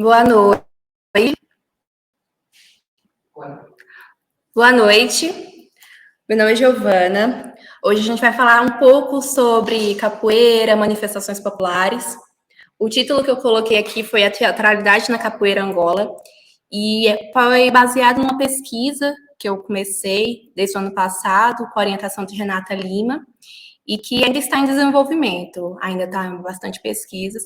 Boa noite. Boa noite. Meu nome é Giovana. Hoje a gente vai falar um pouco sobre capoeira, manifestações populares. O título que eu coloquei aqui foi A Teatralidade na Capoeira Angola, e foi baseado numa pesquisa que eu comecei desde o ano passado, com a orientação de Renata Lima, e que ainda está em desenvolvimento, ainda está em bastante pesquisas.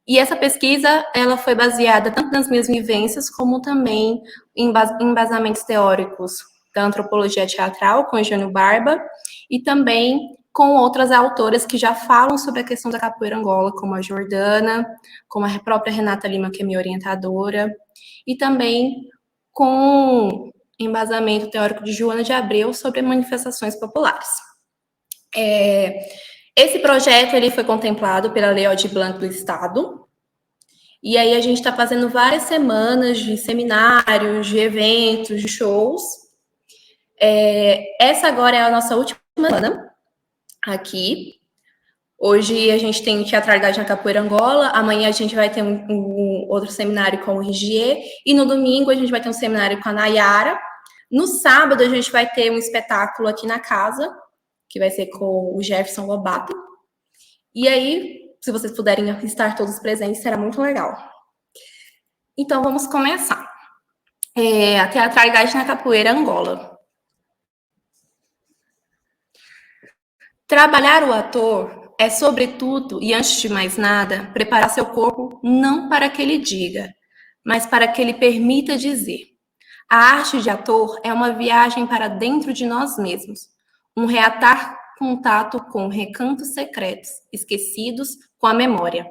E essa pesquisa, ela foi baseada tanto nas minhas vivências, como também em embasamentos teóricos da antropologia teatral, com Eugênio Barba, e também com outras autoras que já falam sobre a questão da capoeira Angola, como a Jordana, como a própria Renata Lima, que é minha orientadora, e também com embasamento teórico de Joana de Abreu sobre manifestações populares. Esse projeto ele foi contemplado pela Lei Aldir Blanc do Estado, e aí a gente está fazendo várias semanas de seminários, de eventos, de shows. Essa agora é a nossa última semana aqui. Hoje a gente tem Teatralidade na Capoeira Angola, amanhã a gente vai ter um outro seminário com o Rigier, e no domingo a gente vai ter um seminário com a Nayara. No sábado a gente vai ter um espetáculo aqui na casa, que vai ser com o Jefferson Lobato. E aí, se vocês puderem estar todos presentes, será muito legal. Então, vamos começar. A Teatralidade na Capoeira Angola. Trabalhar o ator é, sobretudo, e antes de mais nada, preparar seu corpo não para que ele diga, mas para que ele permita dizer. A arte de ator é uma viagem para dentro de nós mesmos, um reatar contato com recantos secretos, esquecidos com a memória.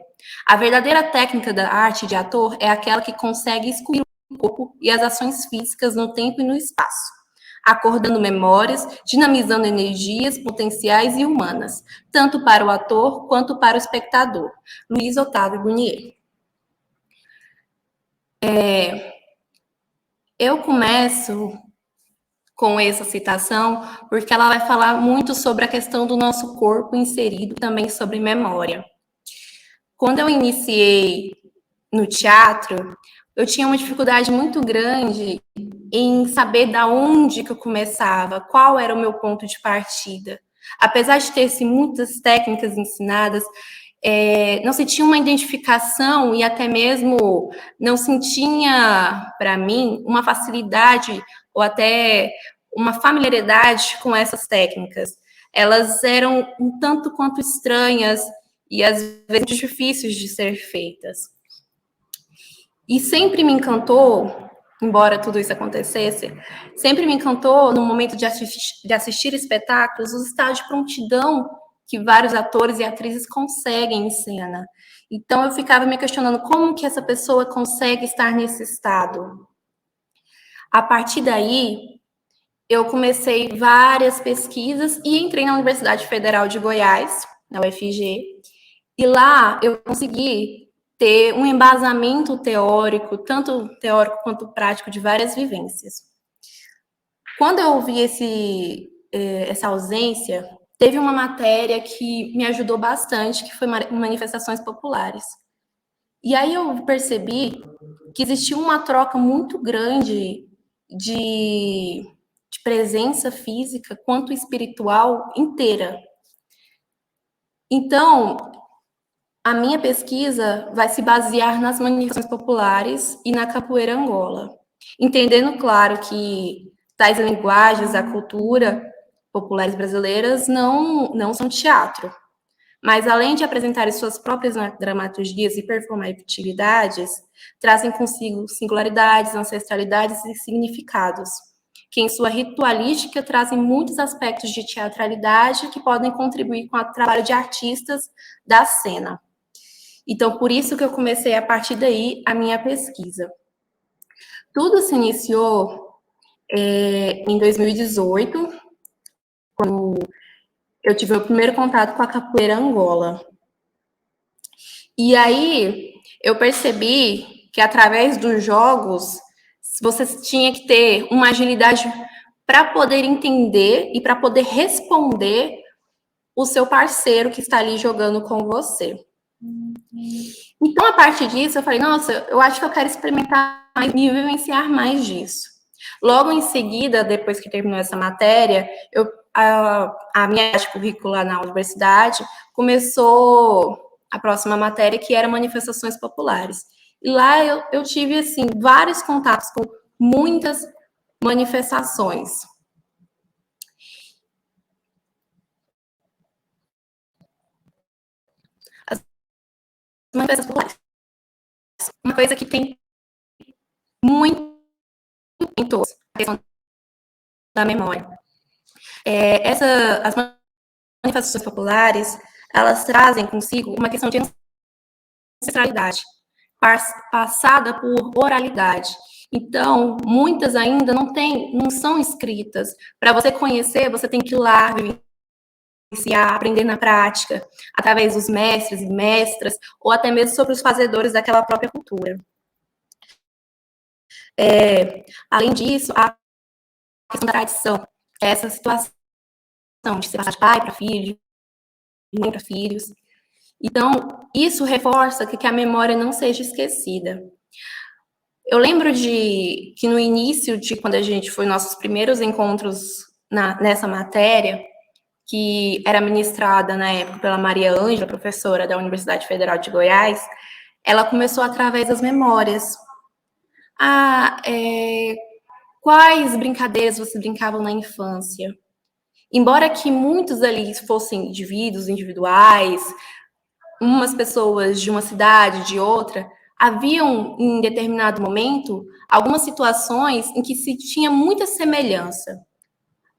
A verdadeira técnica da arte de ator é aquela que consegue excluir o corpo e as ações físicas no tempo e no espaço, acordando memórias, dinamizando energias potenciais e humanas, tanto para o ator quanto para o espectador. Luiz Otávio Bunier. Eu começo com essa citação porque ela vai falar muito sobre a questão do nosso corpo inserido, também sobre memória. Quando eu iniciei no teatro, eu tinha uma dificuldade muito grande em saber da onde que eu começava, qual era o meu ponto de partida. Apesar de ter muitas técnicas ensinadas, não se tinha uma identificação e até mesmo não se tinha, para mim, uma facilidade ou até uma familiaridade com essas técnicas. Elas eram um tanto quanto estranhas e às vezes difíceis de ser feitas. E sempre me encantou, embora tudo isso acontecesse, sempre me encantou, no momento de assistir espetáculos, o estado de prontidão que vários atores e atrizes conseguem em cena. Então, eu ficava me questionando como que essa pessoa consegue estar nesse estado. A partir daí, eu comecei várias pesquisas e entrei na Universidade Federal de Goiás, na UFG, e lá eu consegui ter um embasamento teórico, tanto teórico quanto prático, de várias vivências. Quando eu vi essa ausência, teve uma matéria que me ajudou bastante, que foi manifestações populares. E aí eu percebi que existia uma troca muito grande de presença física quanto espiritual inteira. Então, a minha pesquisa vai se basear nas manifestações populares e na capoeira Angola, entendendo, claro, que tais linguagens, a cultura populares brasileiras não são teatro, mas além de apresentarem suas próprias dramaturgias e performatividades, trazem consigo singularidades, ancestralidades e significados, que em sua ritualística trazem muitos aspectos de teatralidade que podem contribuir com o trabalho de artistas da cena. Então, por isso que eu comecei, a partir daí, a minha pesquisa. Tudo se iniciou em 2018, quando eu tive o primeiro contato com a capoeira Angola. E aí, eu percebi que, através dos jogos, você tinha que ter uma agilidade para poder entender e para poder responder o seu parceiro que está ali jogando com você. Então, a partir disso, eu falei, nossa, eu acho que eu quero experimentar mais e vivenciar mais disso. Logo em seguida, depois que terminou essa matéria, a minha arte curricular na universidade começou a próxima matéria, que era manifestações populares. E lá eu tive, assim, vários contatos com muitas manifestações. As manifestações populares. Uma coisa que tem muito em todos, a questão da memória. As manifestações populares, elas trazem consigo uma questão de ancestralidade, passada por oralidade. Então, muitas ainda não são escritas. Para você conhecer, você tem que ir lá, vivenciar, aprender na prática, através dos mestres e mestras, ou até mesmo sobre os fazedores daquela própria cultura. Além disso, a questão da tradição, essa situação de se passar de pai para filho, de mãe para filhos. Então, isso reforça que a memória não seja esquecida. Eu lembro que no início de quando a gente foi nossos primeiros encontros nessa matéria, que era ministrada na época pela Maria Ângela, professora da Universidade Federal de Goiás, ela começou através das memórias. Quais brincadeiras vocês brincavam na infância? Embora que muitos ali fossem indivíduos individuais, umas pessoas de uma cidade, de outra, haviam, em determinado momento, algumas situações em que se tinha muita semelhança.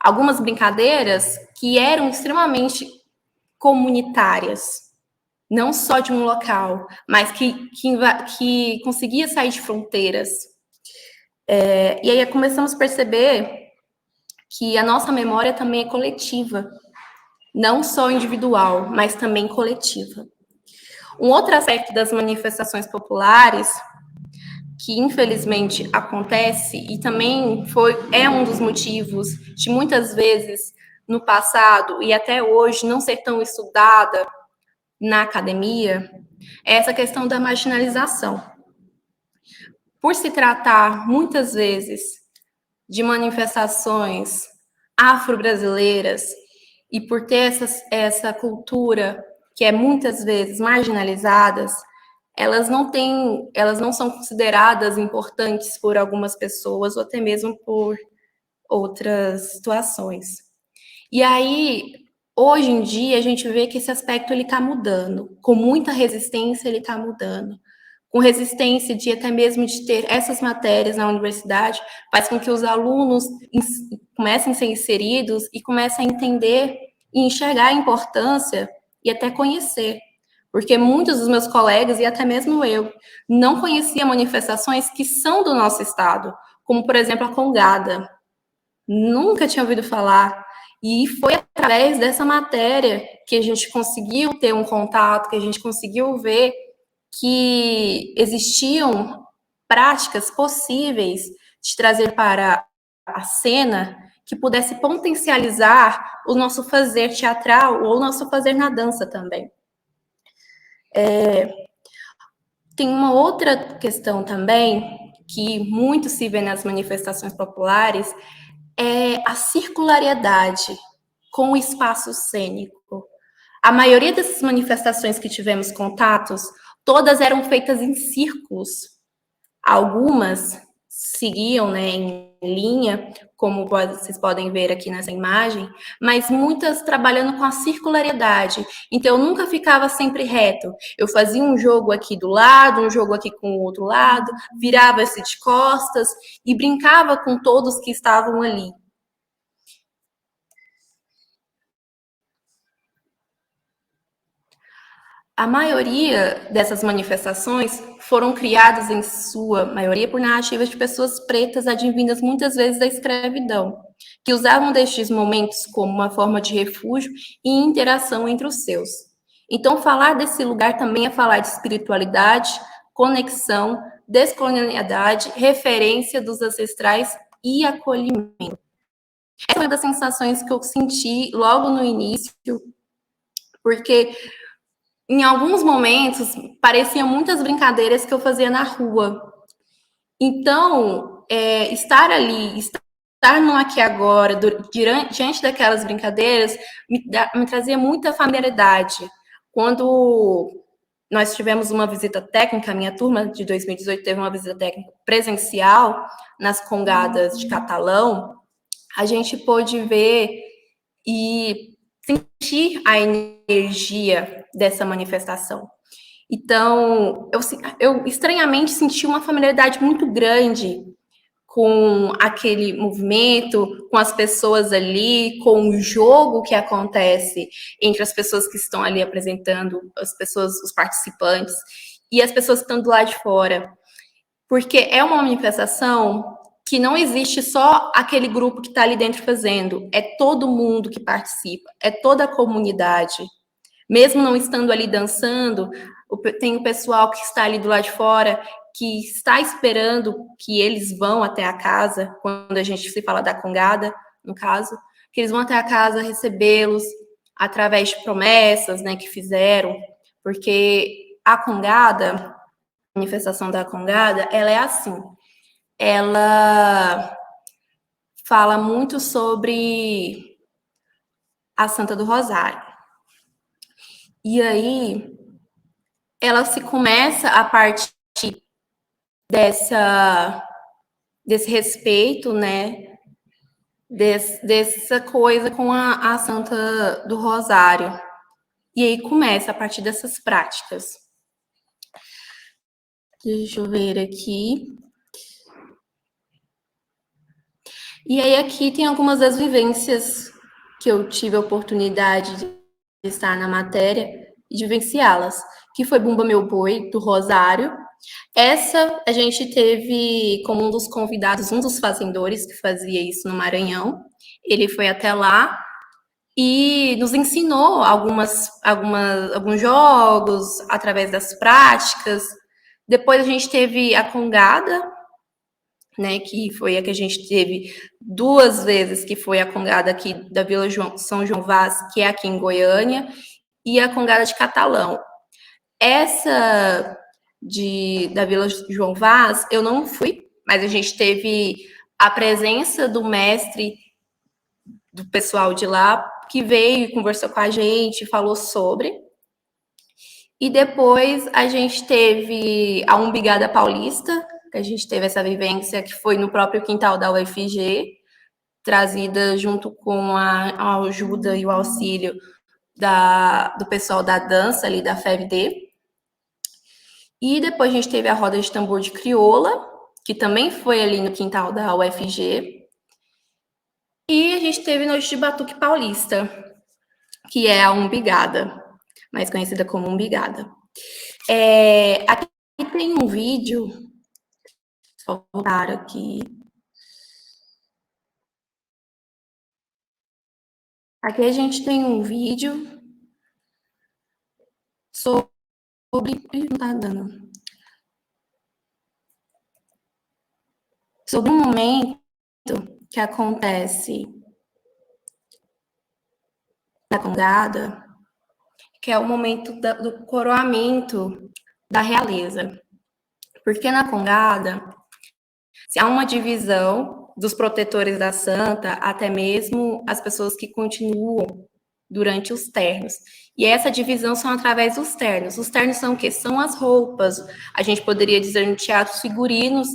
Algumas brincadeiras que eram extremamente comunitárias, não só de um local, mas que conseguia sair de fronteiras. E aí começamos a perceber que a nossa memória também é coletiva, não só individual, mas também coletiva. Um outro aspecto das manifestações populares, que infelizmente acontece e também é um dos motivos de muitas vezes no passado e até hoje não ser tão estudada na academia, é essa questão da marginalização. Por se tratar muitas vezes de manifestações afro-brasileiras e por ter essa cultura que é muitas vezes marginalizadas, elas não são consideradas importantes por algumas pessoas ou até mesmo por outras situações. E aí, hoje em dia, a gente vê que esse aspecto ele está mudando, com muita resistência ele está mudando. Com resistência de até mesmo de ter essas matérias na universidade, faz com que os alunos comecem a ser inseridos e comecem a entender e enxergar a importância e até conhecer. Porque muitos dos meus colegas, e até mesmo eu, não conheciam manifestações que são do nosso estado, como, por exemplo, a Congada. Nunca tinha ouvido falar. E foi através dessa matéria que a gente conseguiu ter um contato, que a gente conseguiu ver que existiam práticas possíveis de trazer para a cena que pudesse potencializar o nosso fazer teatral ou o nosso fazer na dança também. Tem uma outra questão também que muito se vê nas manifestações populares, é a circulariedade com o espaço cênico. A maioria dessas manifestações que tivemos contatos, todas eram feitas em círculos. Algumas seguiam, né, em linha, como vocês podem ver aqui nessa imagem, mas muitas trabalhando com a circularidade. Então, eu nunca ficava sempre reto. Eu fazia um jogo aqui do lado, um jogo aqui com o outro lado, virava-se de costas e brincava com todos que estavam ali. A maioria dessas manifestações foram criadas, em sua maioria, por narrativas de pessoas pretas advindas muitas vezes da escravidão, que usavam destes momentos como uma forma de refúgio e interação entre os seus. Então, falar desse lugar também é falar de espiritualidade, conexão, descolonialidade, referência dos ancestrais e acolhimento. Essa é uma das sensações que eu senti logo no início, porque em alguns momentos, pareciam muitas brincadeiras que eu fazia na rua. Então, estar ali, estar no aqui e agora, diante daquelas brincadeiras, me trazia muita familiaridade. Quando nós tivemos uma visita técnica, a minha turma de 2018 teve uma visita técnica presencial nas Congadas de Catalão, a gente pôde ver e sentir a energia dessa manifestação. Então, eu estranhamente senti uma familiaridade muito grande com aquele movimento, com as pessoas ali, com o jogo que acontece entre as pessoas que estão ali apresentando, as pessoas, os participantes, e as pessoas que estão do lado de fora. Porque é uma manifestação que não existe só aquele grupo que está ali dentro fazendo, é todo mundo que participa, é toda a comunidade. Mesmo não estando ali dançando, tem o pessoal que está ali do lado de fora, que está esperando que eles vão até a casa, quando a gente se fala da congada, no caso, que eles vão até a casa recebê-los através de promessas, né, que fizeram, porque a congada, a manifestação da congada, ela é assim, ela fala muito sobre a Santa do Rosário. E aí, ela se começa a partir desse respeito, né? Dessa coisa com a Santa do Rosário. E aí começa a partir dessas práticas. Deixa eu ver aqui. E aí aqui tem algumas das vivências que eu tive a oportunidade de estar na matéria e de vivenciá-las, que foi Bumba Meu Boi, do Rosário. Essa a gente teve como um dos convidados, um dos fazendores que fazia isso no Maranhão. Ele foi até lá e nos ensinou alguns jogos através das práticas. Depois a gente teve a Congada, né, que foi a que a gente teve 2 vezes, que foi a Congada aqui da Vila São João Vaz, que é aqui em Goiânia, e a Congada de Catalão. Essa da Vila João Vaz, eu não fui, mas a gente teve a presença do mestre, do pessoal de lá, que veio e conversou com a gente, falou sobre. E depois a gente teve a Umbigada Paulista, que a gente teve essa vivência que foi no próprio quintal da UFG, trazida junto com a ajuda e o auxílio do pessoal da dança ali da FEVD. E depois a gente teve a roda de tambor de crioula, que também foi ali no quintal da UFG. E a gente teve noite de batuque paulista, que é a umbigada, mais conhecida como umbigada. Aqui tem um vídeo, vou voltar aqui. Aqui a gente tem um vídeo sobre... Não tá dando. Sobre um momento que acontece na congada, que é o momento do coroamento da realeza. Porque na congada, há uma divisão dos protetores da santa, até mesmo as pessoas que continuam durante os ternos. E essa divisão são através dos ternos. Os ternos são o quê? São as roupas, a gente poderia dizer no teatro, figurinos,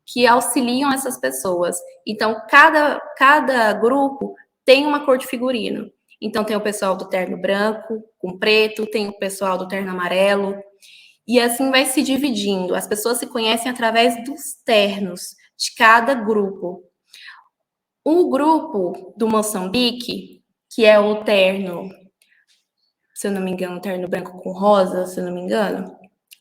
que auxiliam essas pessoas. Então, cada grupo tem uma cor de figurino. Então, tem o pessoal do terno branco com preto, tem o pessoal do terno amarelo, e assim vai se dividindo. As pessoas se conhecem através dos ternos de cada grupo. O grupo do Moçambique, que é o terno, se eu não me engano, o terno branco com rosa, se eu não me engano,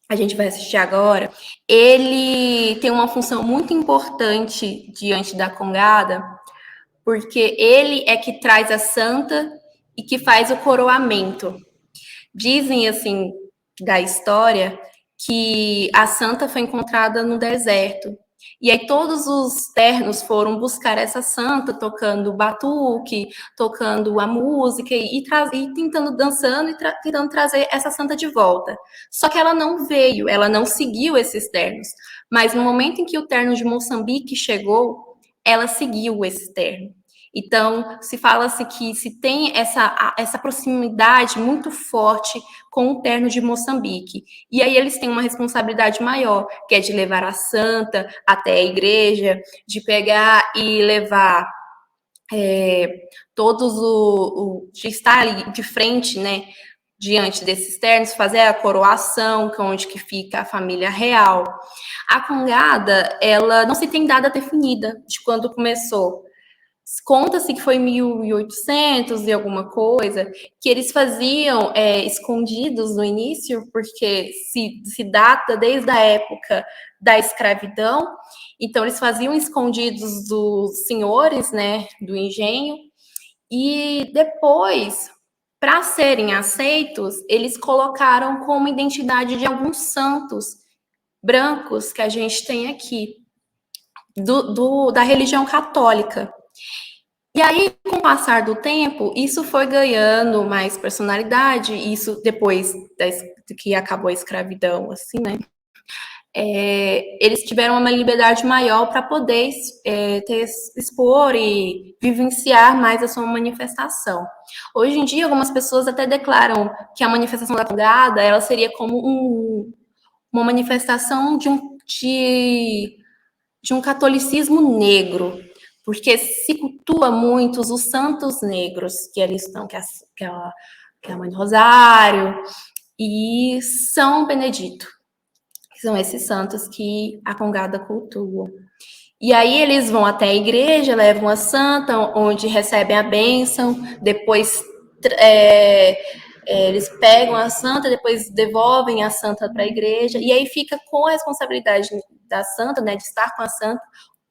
a gente vai assistir agora, ele tem uma função muito importante diante da congada, porque ele é que traz a santa e que faz o coroamento. Dizem, assim, da história, que a santa foi encontrada no deserto, E aí todos os ternos foram buscar essa santa, tocando batuque, tocando a música e tentando dançando e tentando trazer essa santa de volta. Só que ela não veio, ela não seguiu esses ternos. Mas no momento em que o terno de Moçambique chegou, ela seguiu esse terno. Então, se fala-se que se tem essa proximidade muito forte com o terno de Moçambique. E aí eles têm uma responsabilidade maior, que é de levar a santa até a igreja, de pegar e levar de estar ali de frente, né, diante desses ternos, fazer a coroação, que é onde que fica a família real. A congada, ela não se tem data definida de quando começou. Conta-se que foi 1800 e alguma coisa, que eles faziam escondidos no início, porque se data desde a época da escravidão, então eles faziam escondidos dos senhores, né, do engenho, e depois, para serem aceitos, eles colocaram como identidade de alguns santos brancos que a gente tem aqui, da religião católica. E aí, com o passar do tempo, isso foi ganhando mais personalidade, isso depois que acabou a escravidão, assim, né? Eles tiveram uma liberdade maior para poder expor e vivenciar mais a sua manifestação. Hoje em dia, algumas pessoas até declaram que a manifestação da congada, ela seria como uma manifestação de um catolicismo negro, porque se cultua muito os santos negros que ali estão, que é a Mãe do Rosário e São Benedito, que são esses santos que a congada cultua. E aí eles vão até a igreja, levam a santa, onde recebem a bênção, depois eles pegam a santa, depois devolvem a santa para a igreja, e aí fica com a responsabilidade da santa, né, de estar com a santa,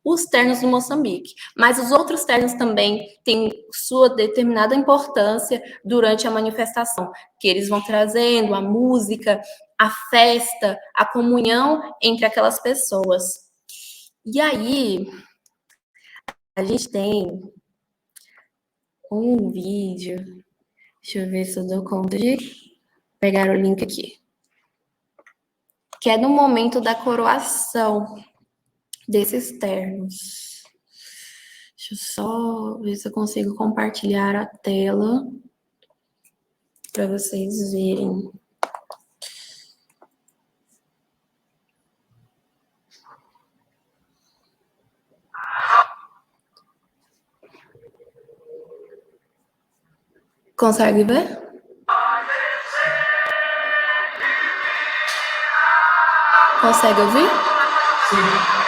os ternos do Moçambique. Mas os outros ternos também têm sua determinada importância durante a manifestação, que eles vão trazendo a música, a festa, a comunhão entre aquelas pessoas. E aí, a gente tem um vídeo, deixa eu ver se eu dou conta de pegar o link aqui, que é no momento da coroação desses ternos. Deixa eu só ver se eu consigo compartilhar a tela para vocês verem. Consegue ver? Consegue ouvir? Sim.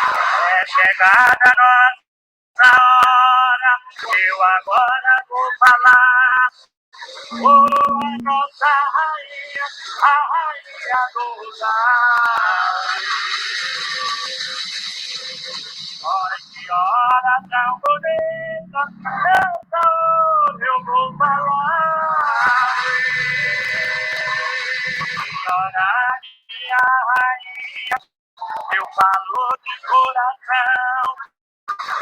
É chegada nossa hora, eu agora vou falar. a nossa rainha, a rainha do lar. Olha que hora tão bonita, essa hora eu vou falar. Senhora, minha rainha, eu falo de coração,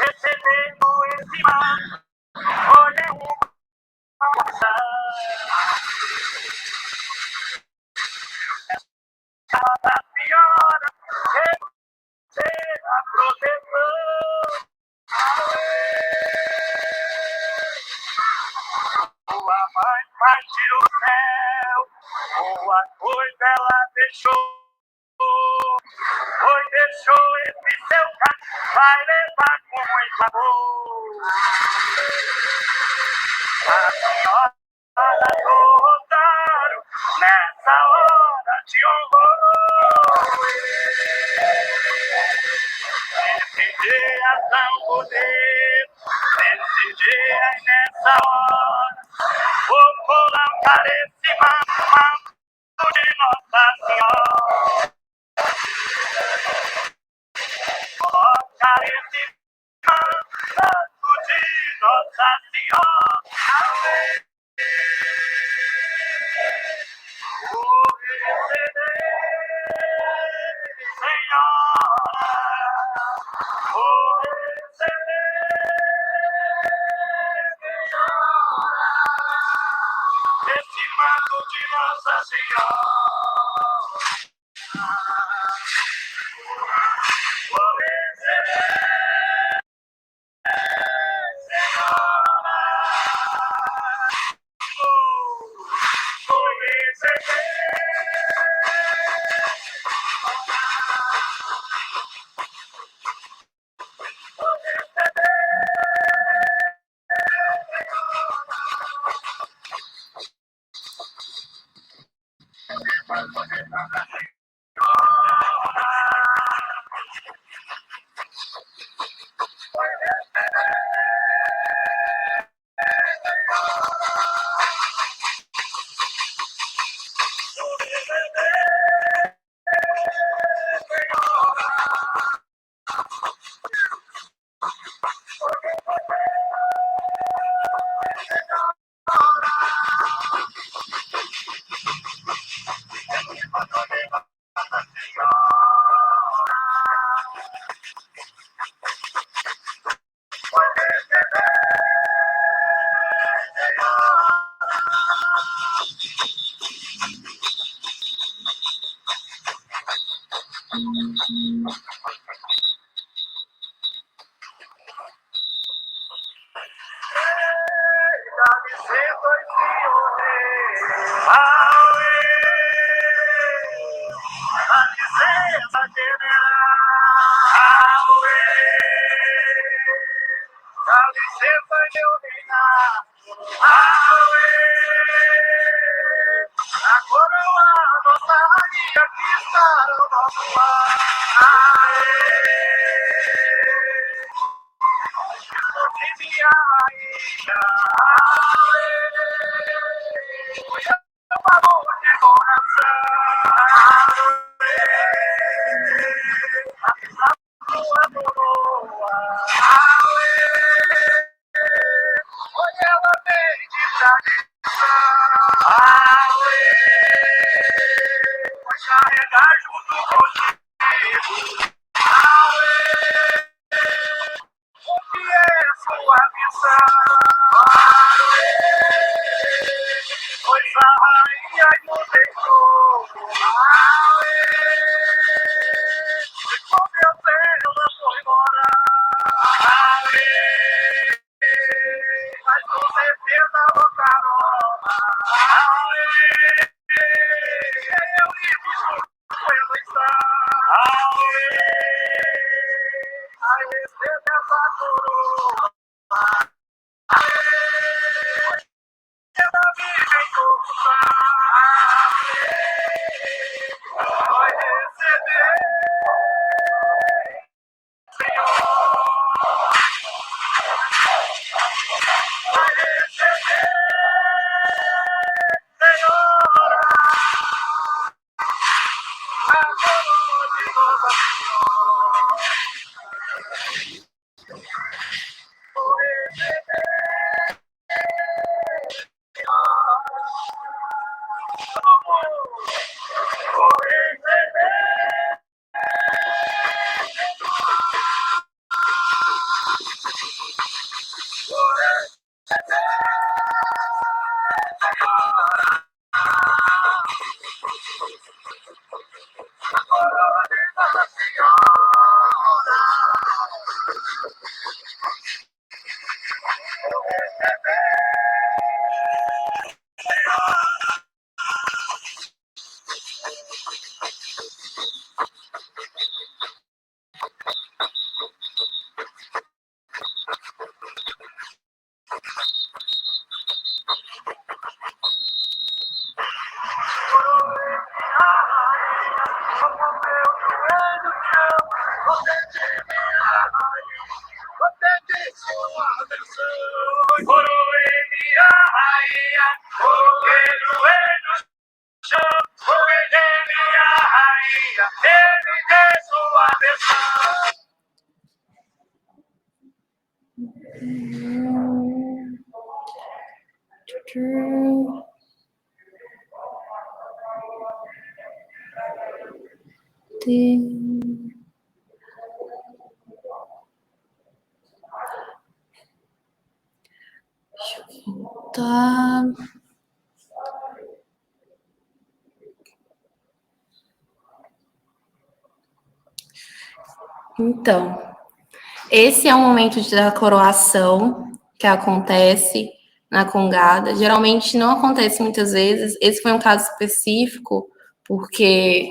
recebendo esse manto, olha uma oração. Nossa Senhora, receba a proteção. Sua mãe partiu o céu, boa coisa ela deixou. Pois deixou esse seu carro, vai levar com muito amor. A senhora do Rosário, nessa hora de horror. Nesse dia tão bonito, nesse dia e nessa hora, vou colocar esse manto de Nossa Senhora. Colocar esse manto de Nossa Senhora. Vou receber, Senhora. Vou receber, esse manto de Nossa Senhora. Vou receber, Senhora. Vou receber. Carregar junto contigo. Que é sua missão. Pois a rainha nos deixou. E com Deus ela foi embora. Mas com certeza voltaram. Eu lhe juro com ela está. A receber essa coroa. Ela vive em todo vai receber, vai receber. Tá. Então, esse é o momento da coroação que acontece na Congada. Geralmente não acontece muitas vezes. Esse foi um caso específico, porque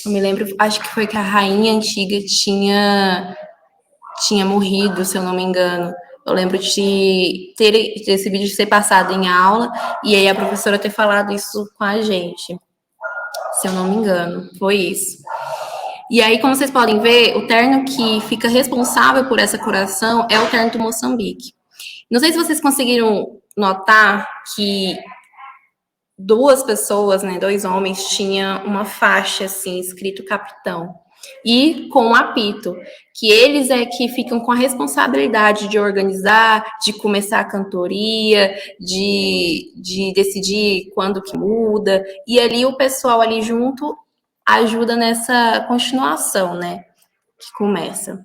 eu me lembro, acho que foi que a rainha antiga tinha morrido, se eu não me engano. Eu lembro de ter esse vídeo ser passado em aula e aí a professora ter falado isso com a gente, se eu não me engano, foi isso. E aí, como vocês podem ver, o terno que fica responsável por essa curação é o terno do Moçambique. Não sei se vocês conseguiram notar que duas pessoas, né, dois homens, tinham uma faixa, assim, escrito capitão. E com um apito, que eles é que ficam com a responsabilidade de organizar, de começar a cantoria, de decidir quando que muda, e ali o pessoal ali junto ajuda nessa continuação, né, que começa.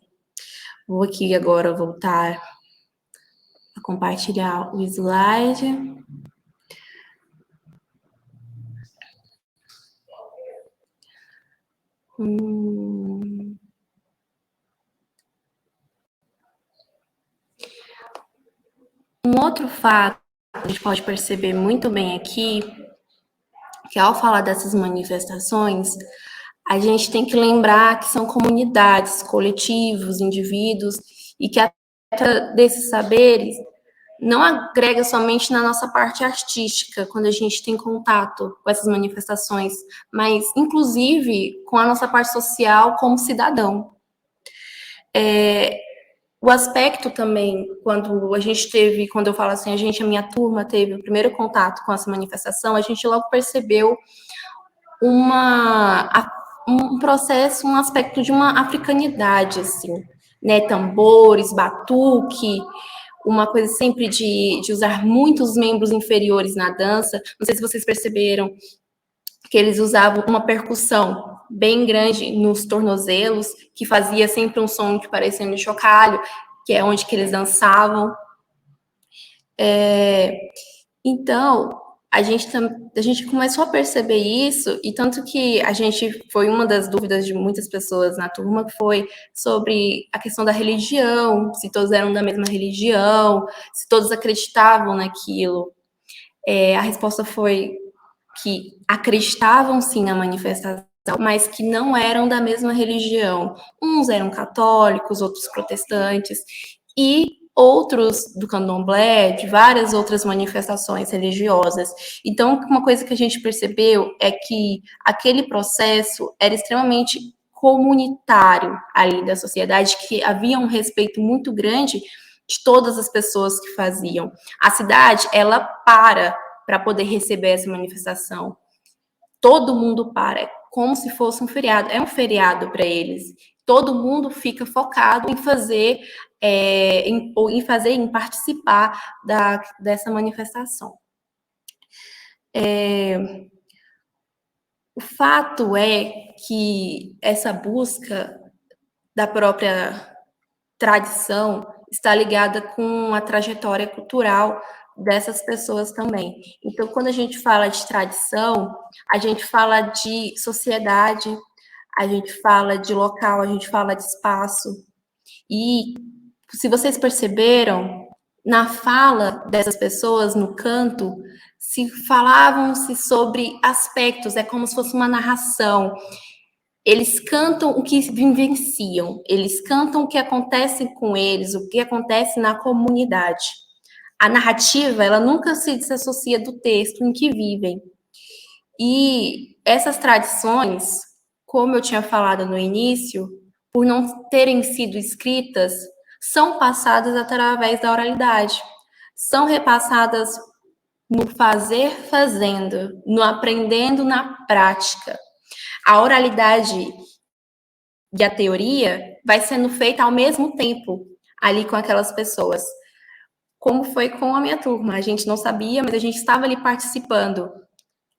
Vou aqui agora voltar a compartilhar o slide. Um outro fato que a gente pode perceber muito bem aqui, que ao falar dessas manifestações, a gente tem que lembrar que são comunidades, coletivos, indivíduos, e que a desses saberes não agrega somente na nossa parte artística, quando a gente tem contato com essas manifestações, mas, inclusive, com a nossa parte social como cidadão. O aspecto também, quando eu falo assim, a minha turma teve o primeiro contato com essa manifestação, a gente logo percebeu um processo, um aspecto de uma africanidade, assim, né, tambores, batuque, uma coisa sempre de usar muitos membros inferiores na dança. Não sei se vocês perceberam que eles usavam uma percussão bem grande nos tornozelos, que fazia sempre um som que parecia um chocalho, que é onde que eles dançavam. Então, a gente começou a perceber isso, e tanto que foi uma das dúvidas de muitas pessoas na turma, que foi sobre a questão da religião, se todos eram da mesma religião, se todos acreditavam naquilo. A resposta foi que acreditavam sim na manifestação, mas que não eram da mesma religião. Uns eram católicos, outros protestantes, e outros do candomblé, de várias outras manifestações religiosas. Então, uma coisa que a gente percebeu é que aquele processo era extremamente comunitário ali da sociedade, que havia um respeito muito grande de todas as pessoas que faziam. A cidade, ela para poder receber essa manifestação. Todo mundo para, como se fosse um feriado. É um feriado para eles. Todo mundo fica focado em fazer, em participar dessa manifestação. O fato é que essa busca da própria tradição está ligada com a trajetória cultural dessas pessoas também. Então, quando a gente fala de tradição, a gente fala de sociedade, a gente fala de local, a gente fala de espaço. E, se vocês perceberam, na fala dessas pessoas, no canto, se falavam-se sobre aspectos, é como se fosse uma narração. Eles cantam o que vivenciam, eles cantam o que acontece com eles, o que acontece na comunidade. A narrativa, ela nunca se desassocia do texto em que vivem. E essas tradições, como eu tinha falado no início, por não terem sido escritas, são passadas através da oralidade. São repassadas no fazer fazendo, no aprendendo na prática. A oralidade e a teoria vai sendo feita ao mesmo tempo ali com aquelas pessoas. Como foi com a minha turma, a gente não sabia, mas a gente estava ali participando,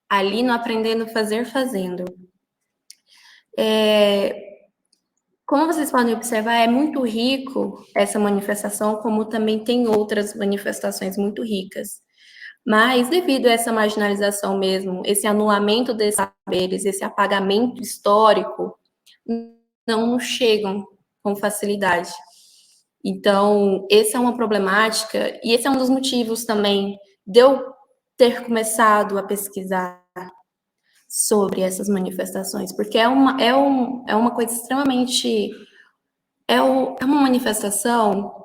ali no aprendendo fazer fazendo. Como vocês podem observar, é muito rico essa manifestação, como também tem outras manifestações muito ricas. Mas, devido a essa marginalização mesmo, esse anulamento desses saberes, esse apagamento histórico, não nos chegam com facilidade. Então, essa é uma problemática, e esse é um dos motivos também de eu ter começado a pesquisar sobre essas manifestações, porque é uma coisa extremamente... É uma manifestação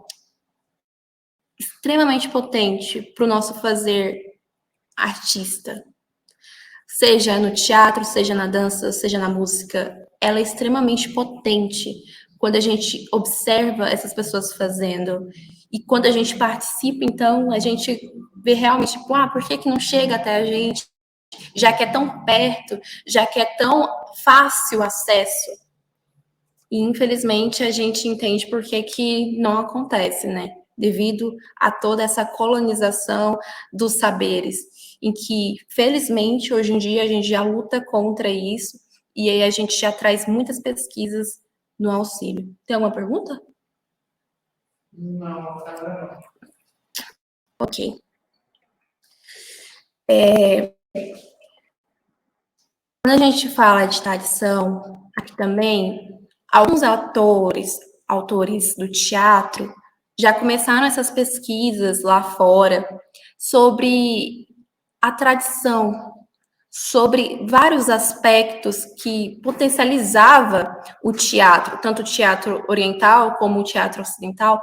extremamente potente para o nosso fazer artista. Seja no teatro, seja na dança, seja na música, ela é extremamente potente quando a gente observa essas pessoas fazendo. E quando a gente participa, então, a gente vê realmente, tipo, por que não chega até a gente? Já que é tão perto, já que é tão fácil o acesso. E, infelizmente, a gente entende por que não acontece, né? Devido a toda essa colonização dos saberes, em que, felizmente, hoje em dia, a gente já luta contra isso, e aí a gente já traz muitas pesquisas no auxílio. Tem alguma pergunta? Não, agora não. Ok. Quando a gente fala de tradição, aqui também, alguns autores do teatro, já começaram essas pesquisas lá fora sobre a tradição, sobre vários aspectos que potencializava o teatro, tanto o teatro oriental como o teatro ocidental,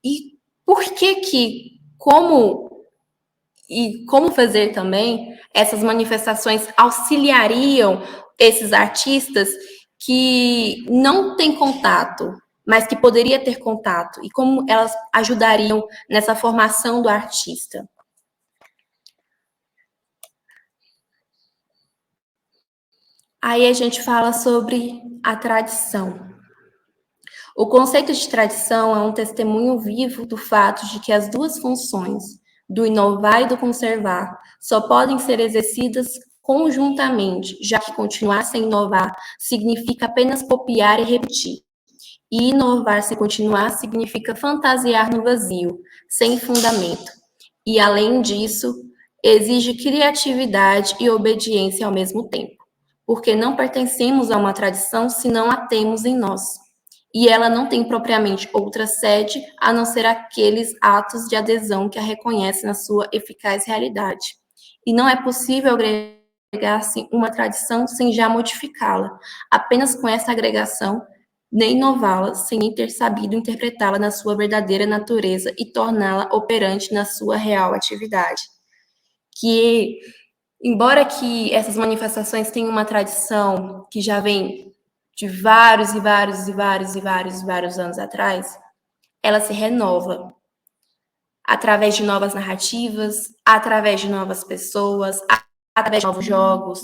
e por que como fazer também essas manifestações auxiliariam esses artistas que não têm contato, mas que poderia ter contato, e como elas ajudariam nessa formação do artista. Aí a gente fala sobre a tradição. O conceito de tradição é um testemunho vivo do fato de que as duas funções, do inovar e do conservar, só podem ser exercidas conjuntamente, já que continuar sem inovar significa apenas copiar e repetir. E inovar sem continuar significa fantasiar no vazio, sem fundamento. E, além disso, exige criatividade e obediência ao mesmo tempo, porque não pertencemos a uma tradição se não a temos em nós. E ela não tem propriamente outra sede a não ser aqueles atos de adesão que a reconhecem na sua eficaz realidade. E não é possível agregar-se uma tradição sem já modificá-la. Apenas com essa agregação, nem inová-la, sem nem ter sabido interpretá-la na sua verdadeira natureza e torná-la operante na sua real atividade. Que, embora que essas manifestações tenham uma tradição que já vem de vários e vários e vários e vários e vários anos atrás, ela se renova através de novas narrativas, através de novas pessoas, através de novos jogos,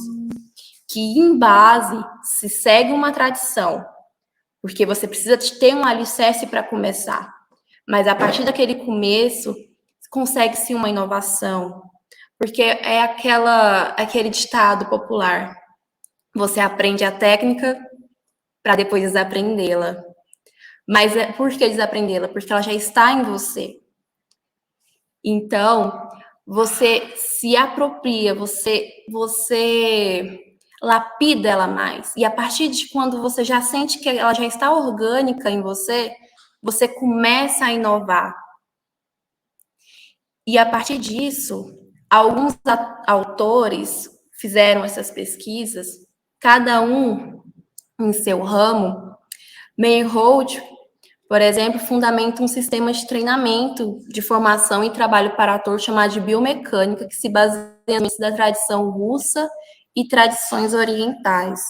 que em base se segue uma tradição, porque você precisa ter um alicerce para começar, mas a partir daquele começo consegue-se uma inovação, porque é aquele ditado popular: Você aprende a técnica para depois desaprendê-la. Mas por que desaprendê-la? Porque ela já está em você. Então, você se apropria, você lapida ela mais. E a partir de quando você já sente que ela já está orgânica em você, você começa a inovar. E a partir disso, alguns autores fizeram essas pesquisas, cada um em seu ramo. Meyerhold, por exemplo, fundamenta um sistema de treinamento, de formação e trabalho para ator chamado de biomecânica, que se baseia na tradição russa e tradições orientais.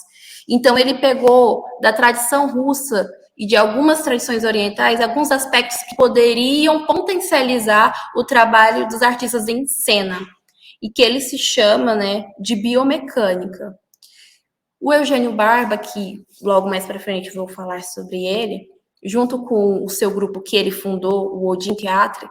Então, ele pegou da tradição russa e de algumas tradições orientais alguns aspectos que poderiam potencializar o trabalho dos artistas em cena, e que ele se chama, né, de biomecânica. O Eugênio Barba, que logo mais para frente vou falar sobre ele, junto com o seu grupo que ele fundou, o Odin Theatre,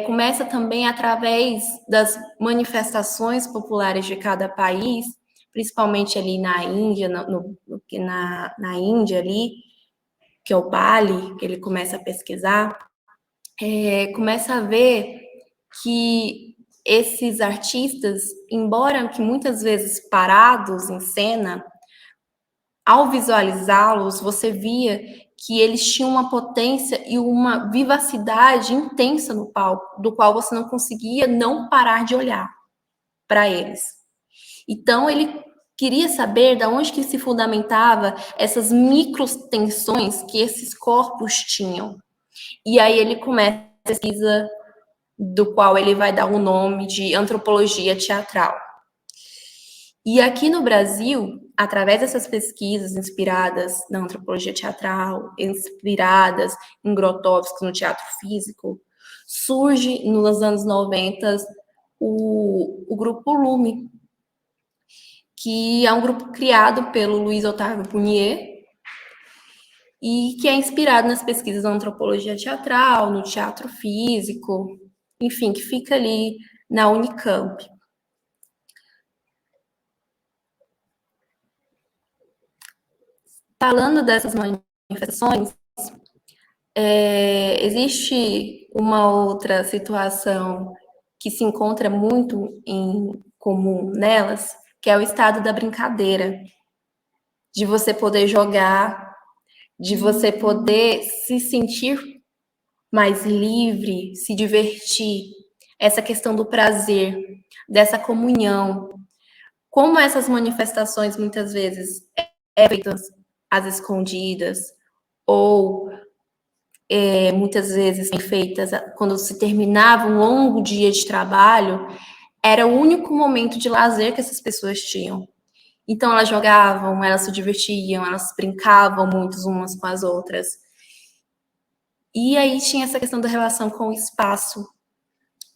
começa também através das manifestações populares de cada país, principalmente ali na Índia, na Índia ali, que é o Bali, que ele começa a pesquisar, começa a ver que esses artistas, embora que muitas vezes parados em cena, ao visualizá-los, você via que eles tinham uma potência e uma vivacidade intensa no palco, do qual você não conseguia não parar de olhar para eles. Então, ele queria saber de onde que se fundamentava essas microtensões que esses corpos tinham. E aí ele começa a pesquisa, do qual ele vai dar o nome de antropologia teatral. E aqui no Brasil, através dessas pesquisas inspiradas na antropologia teatral, inspiradas em Grotowski no teatro físico, surge nos anos 90 o grupo Lume, que é um grupo criado pelo Luiz Otávio Punier e que é inspirado nas pesquisas da antropologia teatral, no teatro físico, enfim, que fica ali na Unicamp. Falando dessas manifestações, existe uma outra situação que se encontra muito em comum nelas, que é o estado da brincadeira, de você poder jogar, de você poder se sentir mais livre, se divertir, essa questão do prazer, dessa comunhão. Como essas manifestações muitas vezes feitas às escondidas, ou muitas vezes feitas quando se terminava um longo dia de trabalho, era o único momento de lazer que essas pessoas tinham. Então elas jogavam, elas se divertiam, elas brincavam muito umas com as outras. E aí tinha essa questão da relação com o espaço,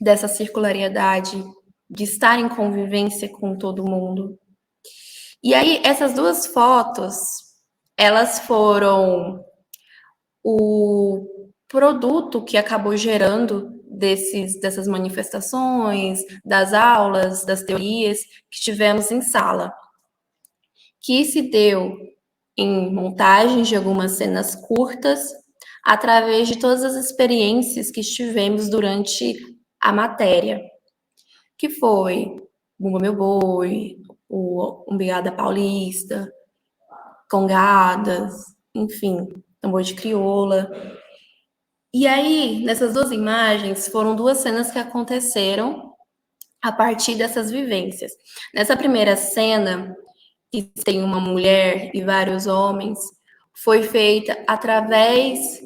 dessa circularidade, de estar em convivência com todo mundo. E aí essas duas fotos, elas foram o produto que acabou gerando dessas manifestações, das aulas, das teorias que tivemos em sala, que se deu em montagens de algumas cenas curtas, através de todas as experiências que tivemos durante a matéria, que foi Bumba Meu Boi, o Umbigada Paulista, Congadas, enfim, Tambor de Crioula. E aí, nessas duas imagens, foram duas cenas que aconteceram a partir dessas vivências. Nessa primeira cena, que tem uma mulher e vários homens, foi feita através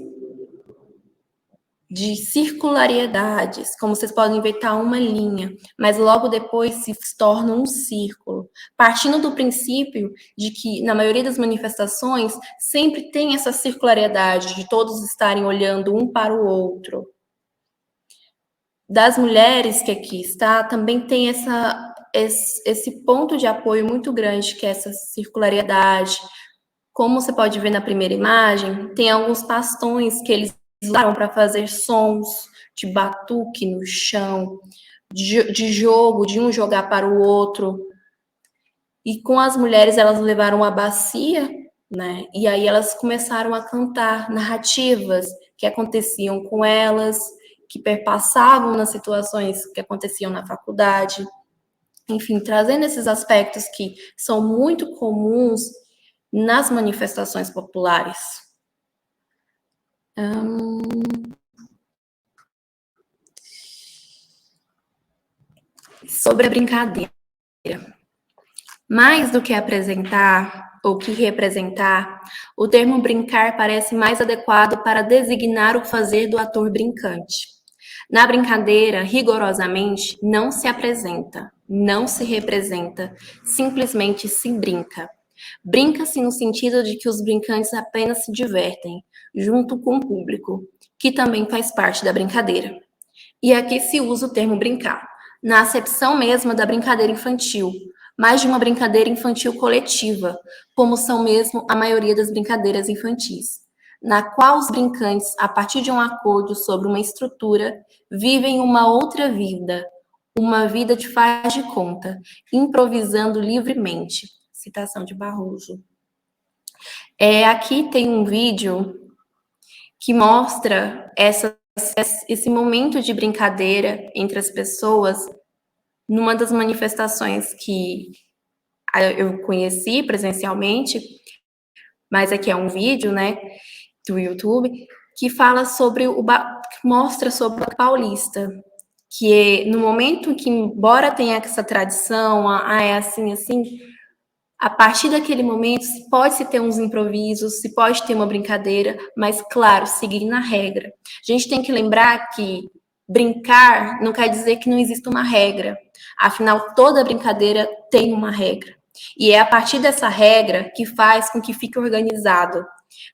de circularidades, como vocês podem ver, tá uma linha, mas logo depois se torna um círculo, partindo do princípio de que, na maioria das manifestações, sempre tem essa circularidade, de todos estarem olhando um para o outro. Das mulheres que aqui está, também tem esse ponto de apoio muito grande, que é essa circularidade. Como você pode ver na primeira imagem, tem alguns bastões que eles usaram para fazer sons de batuque no chão, de jogo, de um jogar para o outro. E com as mulheres, elas levaram a bacia, né? E aí elas começaram a cantar narrativas que aconteciam com elas, que perpassavam nas situações que aconteciam na faculdade. Enfim, trazendo esses aspectos que são muito comuns nas manifestações populares. Sobre a brincadeira. Mais do que apresentar ou que representar, o termo brincar parece mais adequado para designar o fazer do ator brincante. Na brincadeira, rigorosamente, não se apresenta, não se representa, simplesmente se brinca. Brinca-se no sentido de que os brincantes apenas se divertem, junto com o público, que também faz parte da brincadeira. E aqui se usa o termo brincar, na acepção mesma da brincadeira infantil, mais de uma brincadeira infantil coletiva, como são mesmo a maioria das brincadeiras infantis, na qual os brincantes, a partir de um acordo sobre uma estrutura, vivem uma outra vida, uma vida de faz de conta, improvisando livremente. Citação de Barroso. Aqui tem um vídeo que mostra esse momento de brincadeira entre as pessoas numa das manifestações que eu conheci presencialmente, mas aqui é um vídeo, né, do YouTube, que fala sobre mostra sobre o paulista, que no momento que, embora tenha essa tradição, é assim, a partir daquele momento pode-se ter uns improvisos, se pode ter uma brincadeira, mas, claro, seguindo a regra. A gente tem que lembrar que brincar não quer dizer que não exista uma regra. Afinal, toda brincadeira tem uma regra. E é a partir dessa regra que faz com que fique organizado,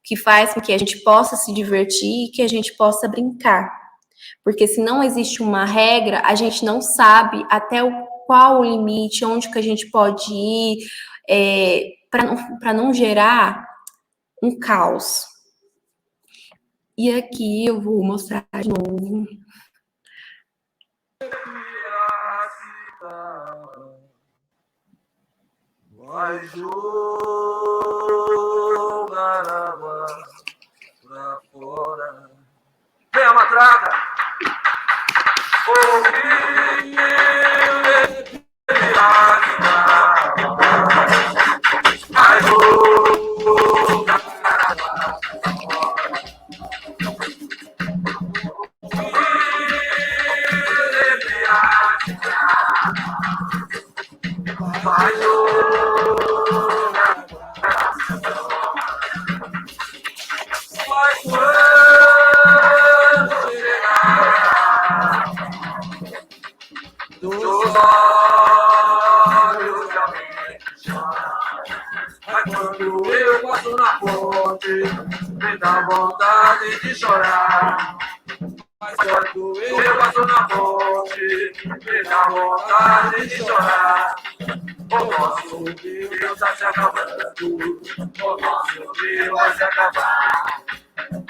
que faz com que a gente possa se divertir e que a gente possa brincar. Porque se não existe uma regra, a gente não sabe até qual o limite, onde que a gente pode ir, para não gerar um caos. E aqui eu vou mostrar de novo. Vai jogar a mão pra fora. Vem a matraca! Vai jogar quando eu passo na ponte, me dá vontade de chorar. Mas quando eu passo na ponte, me dá vontade de chorar. O nosso rio está se acabando, o nosso rio vai se acabar.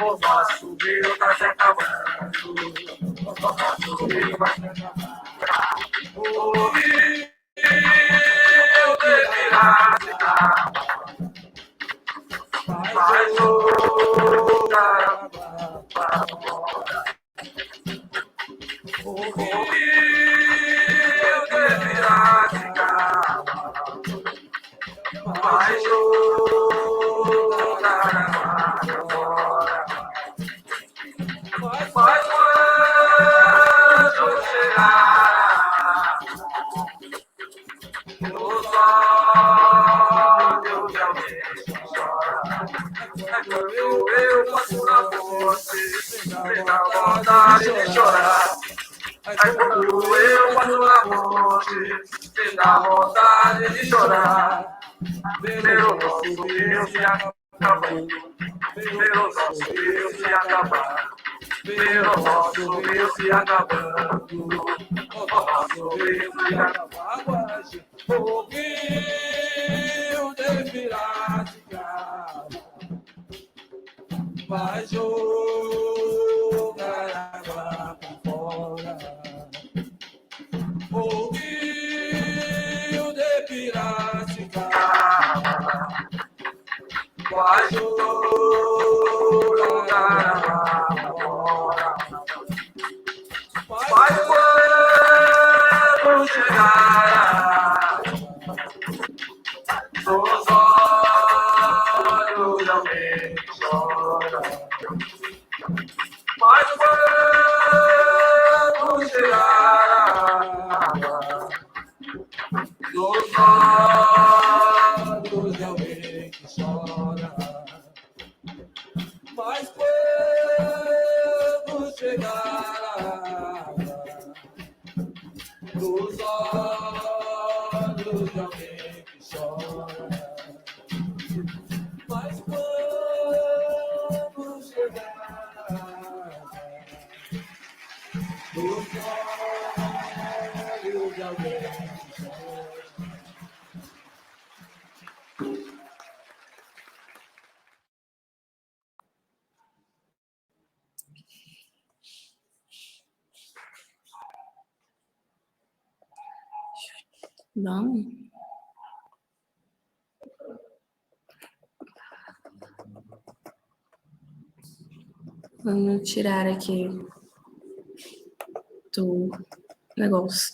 O nosso rio está se acabando, o nosso rio vai se acabar. O rio deverá se acabar. Vai jogar para fora. O rio deverá se acabar. Vai jogar para fora. Mas quando chegar nos olhos de alguém chora. Quando eu passo na ponte, me dá vontade de chorar. Quando eu passo na ponte, me dá vontade de chorar. Pelo nosso rio se acabando, pelo nosso rio se acabar. Pelo nosso rio se acabando, o nosso rio se acabar. O rio deverá se acabar. Vai jogar água pra fora. O rio de Piracicaba Faz o lugar agora. Mas quando chegar nos olhos alguém chora. Mas quando chegar nos olhos de alguém que chora. Mas quando chegar nos olhos de alguém que chora. Mas quando chegar nos olhos de alguém que chora. Vamos. Vamos tirar aqui do negócio.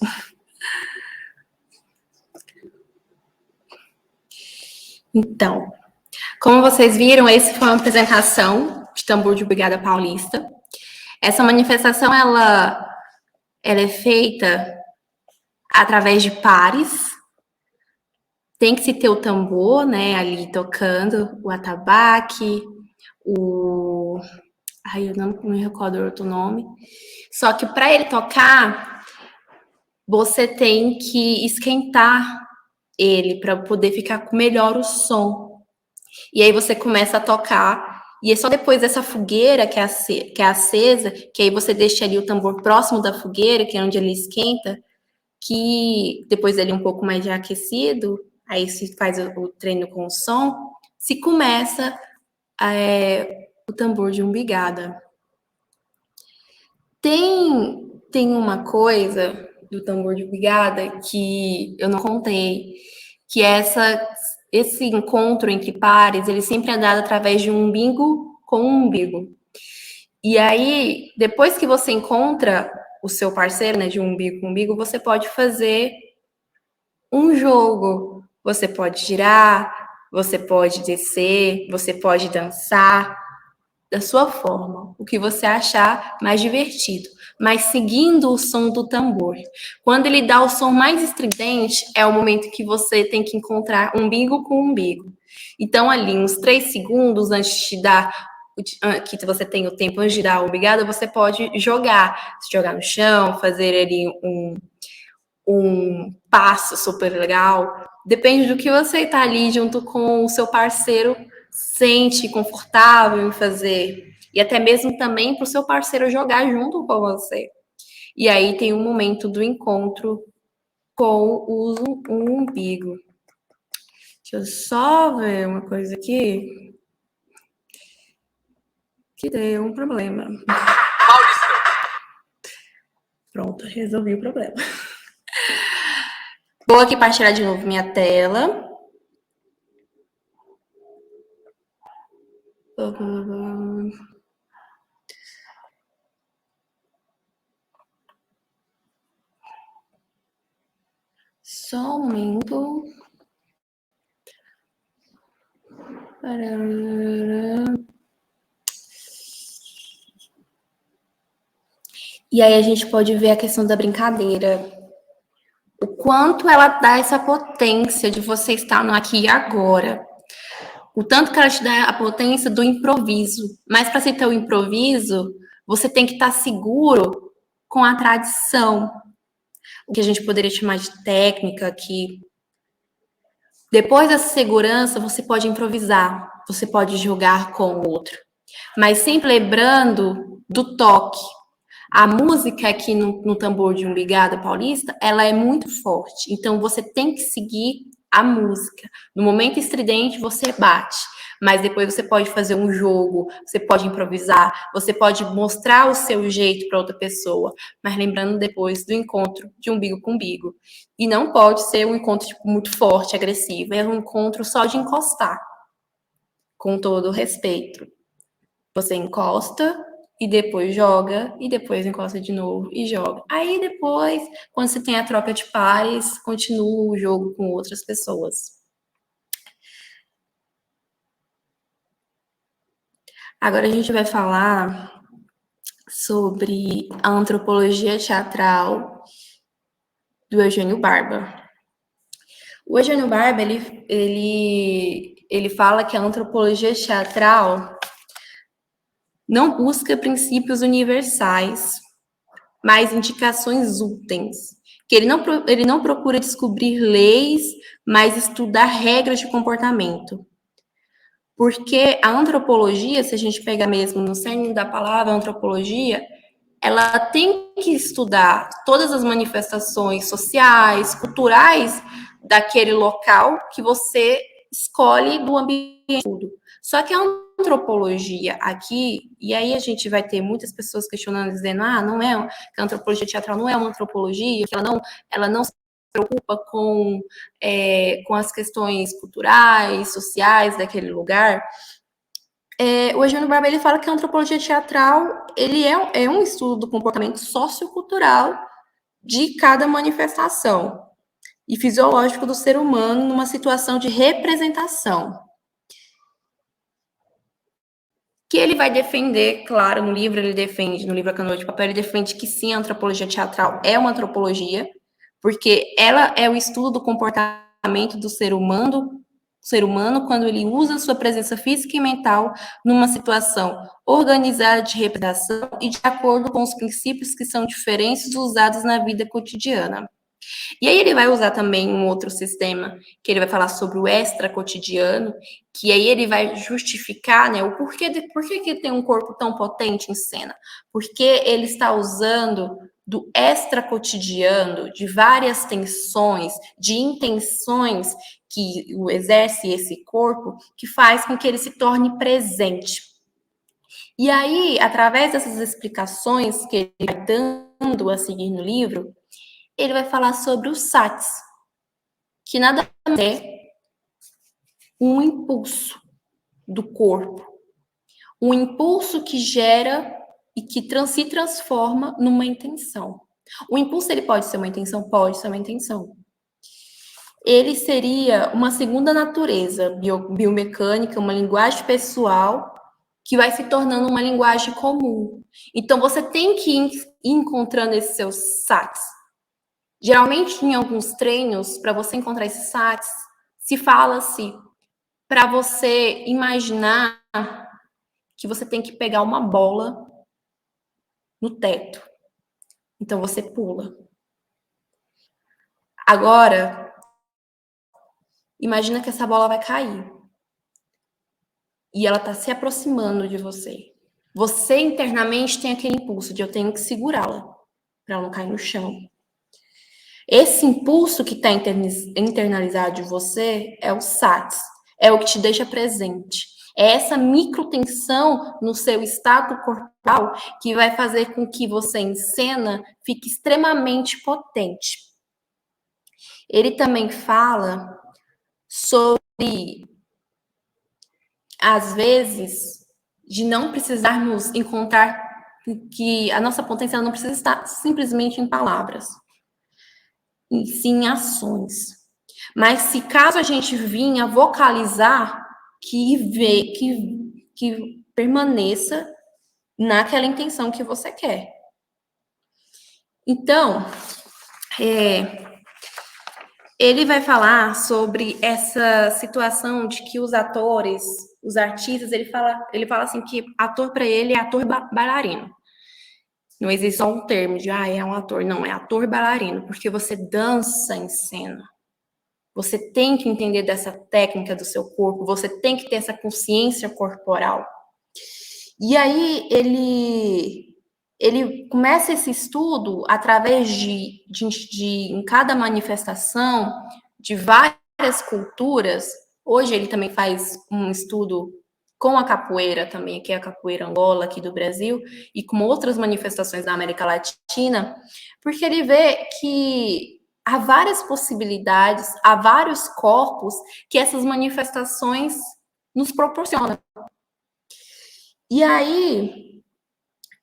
Então, como vocês viram, essa foi uma apresentação de tambor de Brigada Paulista. Essa manifestação, ela é feita através de pares. Tem que se ter o tambor, né, ali tocando, o atabaque, eu não me recordo o outro nome. Só que para ele tocar, você tem que esquentar ele para poder ficar com melhor o som. E aí você começa a tocar, e é só depois dessa fogueira que é acesa, que aí você deixa ali o tambor próximo da fogueira, que é onde ele esquenta, que depois ele um pouco mais já aquecido, aí se faz o treino com o som, se começa o tambor de umbigada. Tem uma coisa do tambor de umbigada que eu não contei, que é esse encontro entre pares, ele sempre é dado através de um umbigo com um umbigo. E aí, depois que você encontra o seu parceiro, né, de um umbigo com umbigo, você pode fazer um jogo. Você pode girar, você pode descer, você pode dançar da sua forma, o que você achar mais divertido, mas seguindo o som do tambor. Quando ele dá o som mais estridente, é o momento que você tem que encontrar umbigo com umbigo. Então, ali, uns 3 segundos antes de dar, que você tem o tempo antes de dar a umbigada, você pode jogar no chão, fazer ali um passo super legal. Depende do que você está ali junto com o seu parceiro sente confortável em fazer. E até mesmo também para o seu parceiro jogar junto com você. E aí tem um momento do encontro com o umbigo. Deixa eu só ver uma coisa aqui. Que deu um problema. Paulista. Pronto, resolvi o problema. Vou aqui partilhar de novo minha tela. Só um momento. E aí a gente pode ver a questão da brincadeira. O quanto ela dá essa potência de você estar no aqui e agora. O tanto que ela te dá a potência do improviso. Mas para se ter o improviso, você tem que estar seguro com a tradição. O que a gente poderia chamar de técnica aqui. Depois dessa segurança, você pode improvisar. Você pode jogar com o outro. Mas sempre lembrando do toque. A música aqui no tambor de umbigada paulista, ela é muito forte. Então, você tem que seguir a música. No momento estridente, você bate. Mas depois você pode fazer um jogo, você pode improvisar, você pode mostrar o seu jeito para outra pessoa. Mas lembrando depois do encontro de umbigo com umbigo. E não pode ser um encontro muito forte, agressivo. É um encontro só de encostar. com todo respeito. Você encosta e depois joga, e depois encosta de novo e joga. Aí depois, quando você tem a troca de pares, continua o jogo com outras pessoas. Agora a gente vai falar sobre a antropologia teatral do Eugênio Barba. O Eugênio Barba, ele fala que a antropologia teatral não busca princípios universais, mas indicações úteis. Que ele não procura descobrir leis, mas estudar regras de comportamento. Porque a antropologia, se a gente pegar mesmo no cerne da palavra antropologia, ela tem que estudar todas as manifestações sociais, culturais daquele local que você escolhe do ambiente. Só que a antropologia aqui, e aí a gente vai ter muitas pessoas questionando, dizendo, não é, que a antropologia teatral não é uma antropologia, que ela não se preocupa com as questões culturais, sociais daquele lugar. O Eugênio Barba, ele fala que a antropologia teatral ele é um estudo do comportamento sociocultural de cada manifestação e fisiológico do ser humano numa situação de representação. Que ele vai defender, claro, no livro no livro A Canoa de Papel, ele defende que sim, a antropologia teatral é uma antropologia, porque ela é o estudo do comportamento do ser humano quando ele usa sua presença física e mental numa situação organizada de representação e de acordo com os princípios que são diferentes usados na vida cotidiana. E aí ele vai usar também um outro sistema, que ele vai falar sobre o extra-cotidiano, que aí ele vai justificar, né, o porquê que tem um corpo tão potente em cena. Porque ele está usando do extra-cotidiano, de várias tensões, de intenções que exerce esse corpo, que faz com que ele se torne presente. E aí, através dessas explicações que ele vai dando a seguir no livro, ele vai falar sobre o SATS, que nada mais é um impulso do corpo. Um impulso que gera e que se transforma numa intenção. O impulso, ele pode ser uma intenção? Pode ser uma intenção. Ele seria uma segunda natureza biomecânica, uma linguagem pessoal, que vai se tornando uma linguagem comum. Então, você tem que ir encontrando esses seus SATs. Geralmente, em alguns treinos, para você encontrar esses SATs, se fala assim, para você imaginar que você tem que pegar uma bola no teto. Então, você pula. Agora, imagina que essa bola vai cair. E ela está se aproximando de você. Você internamente tem aquele impulso de eu tenho que segurá-la, para ela não cair no chão. Esse impulso que está internalizado de você é o SATs, é o que te deixa presente. É essa microtensão no seu estado corporal que vai fazer com que você, em cena, fique extremamente potente. Ele também fala sobre, às vezes, de não precisarmos encontrar que a nossa potência não precisa estar simplesmente em palavras, e sim em ações. Mas se caso a gente vinha vocalizar, que permaneça naquela intenção que você quer. Então, ele vai falar sobre essa situação de que os atores, os artistas, ele fala assim que ator para ele é ator bailarino. Não existe só um termo de, é um ator. Não, é ator bailarino, porque você dança em cena. Você tem que entender dessa técnica do seu corpo, você tem que ter essa consciência corporal. E aí, ele começa esse estudo através de em cada manifestação de várias culturas. Hoje ele também faz um estudo com a capoeira também, que é a capoeira Angola aqui do Brasil, e com outras manifestações da América Latina, porque ele vê que há várias possibilidades, há vários corpos que essas manifestações nos proporciona. E aí,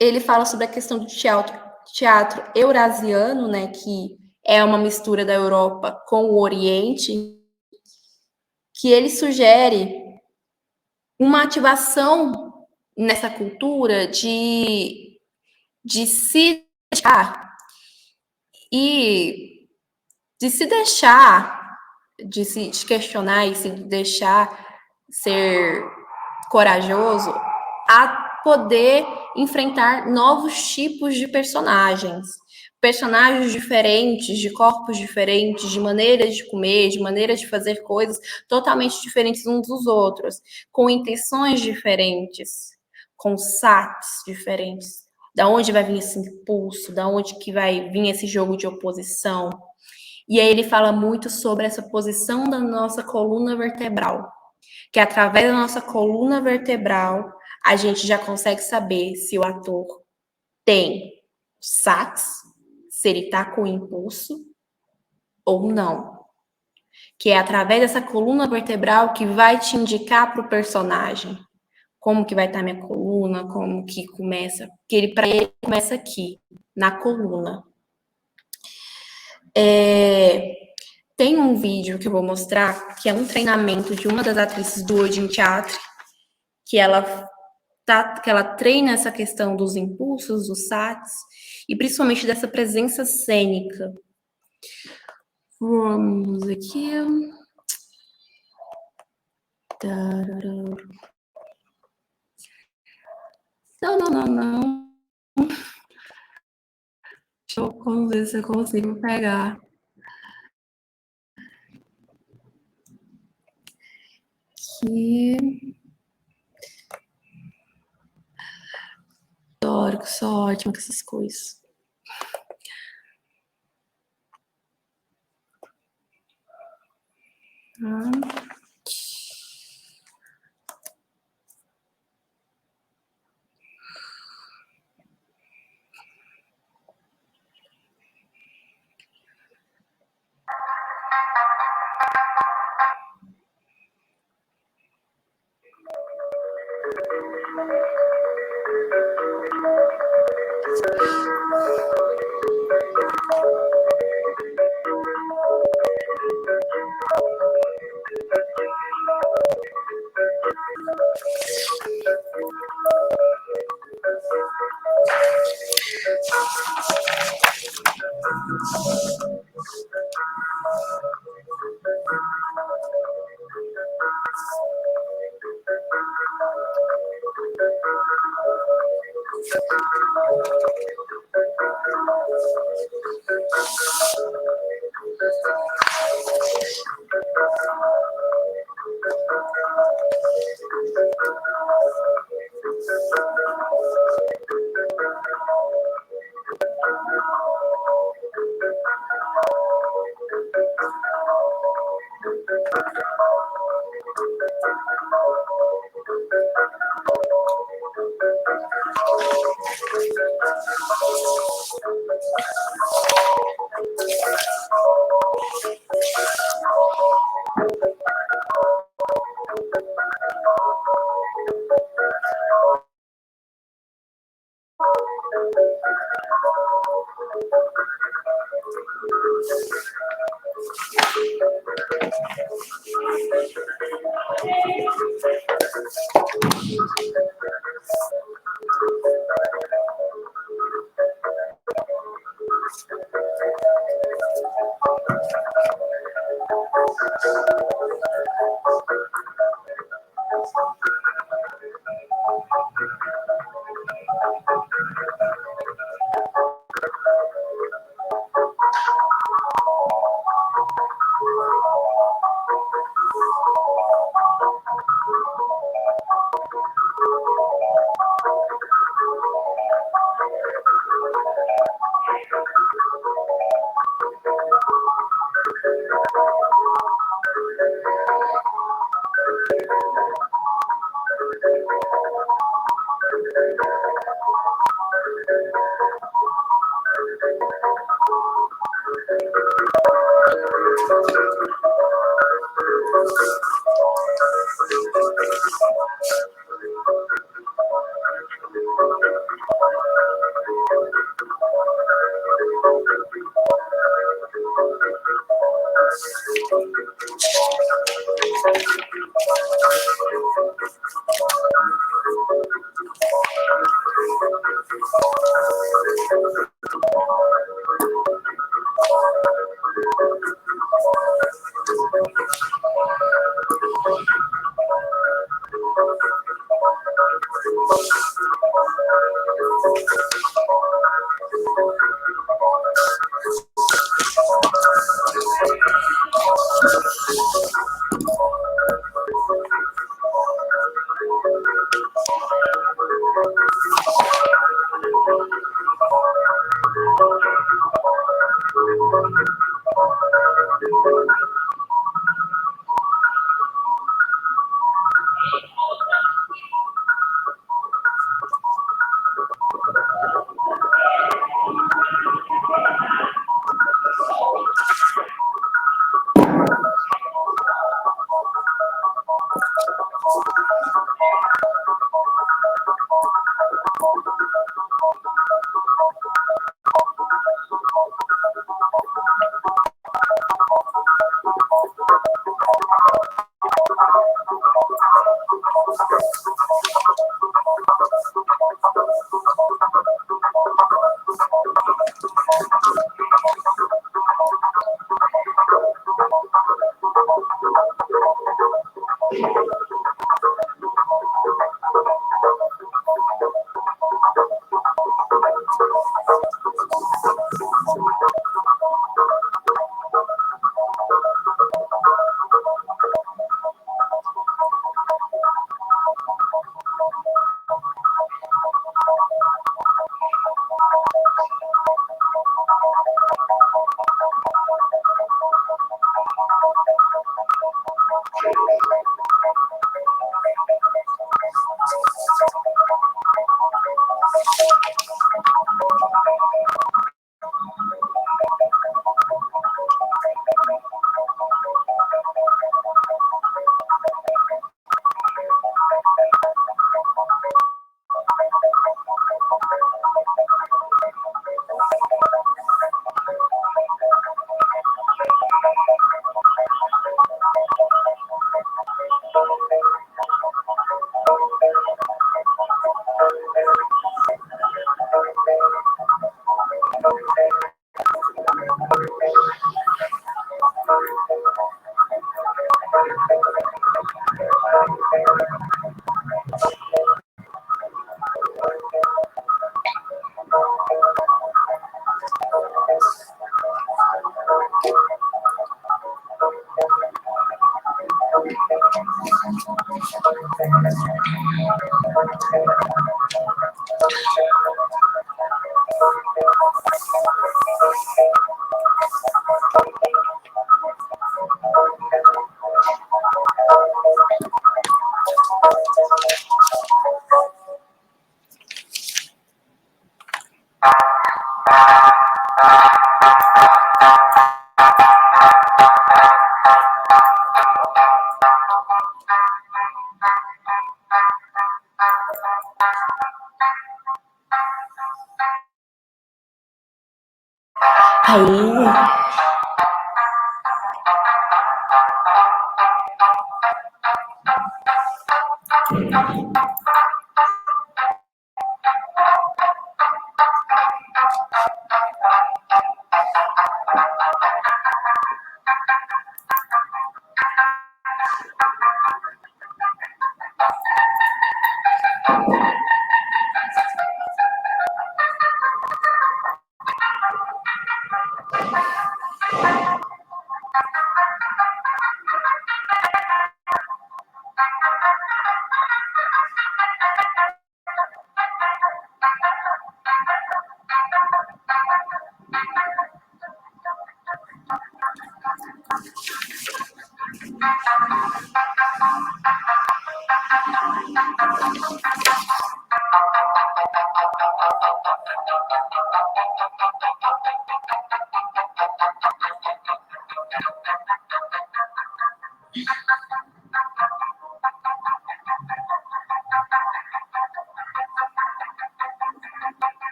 ele fala sobre a questão do teatro eurasiano, né, que é uma mistura da Europa com o Oriente, que ele sugere uma ativação nessa cultura de se deixar e de se deixar, de se questionar e se deixar ser corajoso a poder enfrentar novos tipos de personagens diferentes, de corpos diferentes, de maneiras de comer, de maneiras de fazer coisas totalmente diferentes uns dos outros, com intenções diferentes, com saques diferentes. Da onde vai vir esse impulso? Da onde que vai vir esse jogo de oposição? E aí ele fala muito sobre essa posição da nossa coluna vertebral, que através da nossa coluna vertebral a gente já consegue saber se o ator tem saques, se ele está com impulso ou não. Que é através dessa coluna vertebral que vai te indicar para o personagem como que vai estar minha coluna, como que começa. Porque para ele começa aqui, na coluna. Tem um vídeo que eu vou mostrar, que é um treinamento de uma das atrizes do Odin Teatro, que ela treina essa questão dos impulsos, dos saques, e principalmente dessa presença cênica. Vamos aqui. Não. Deixa eu ver se eu consigo pegar. Aqui. Adoro, que sou ótima com essas coisas. Aí,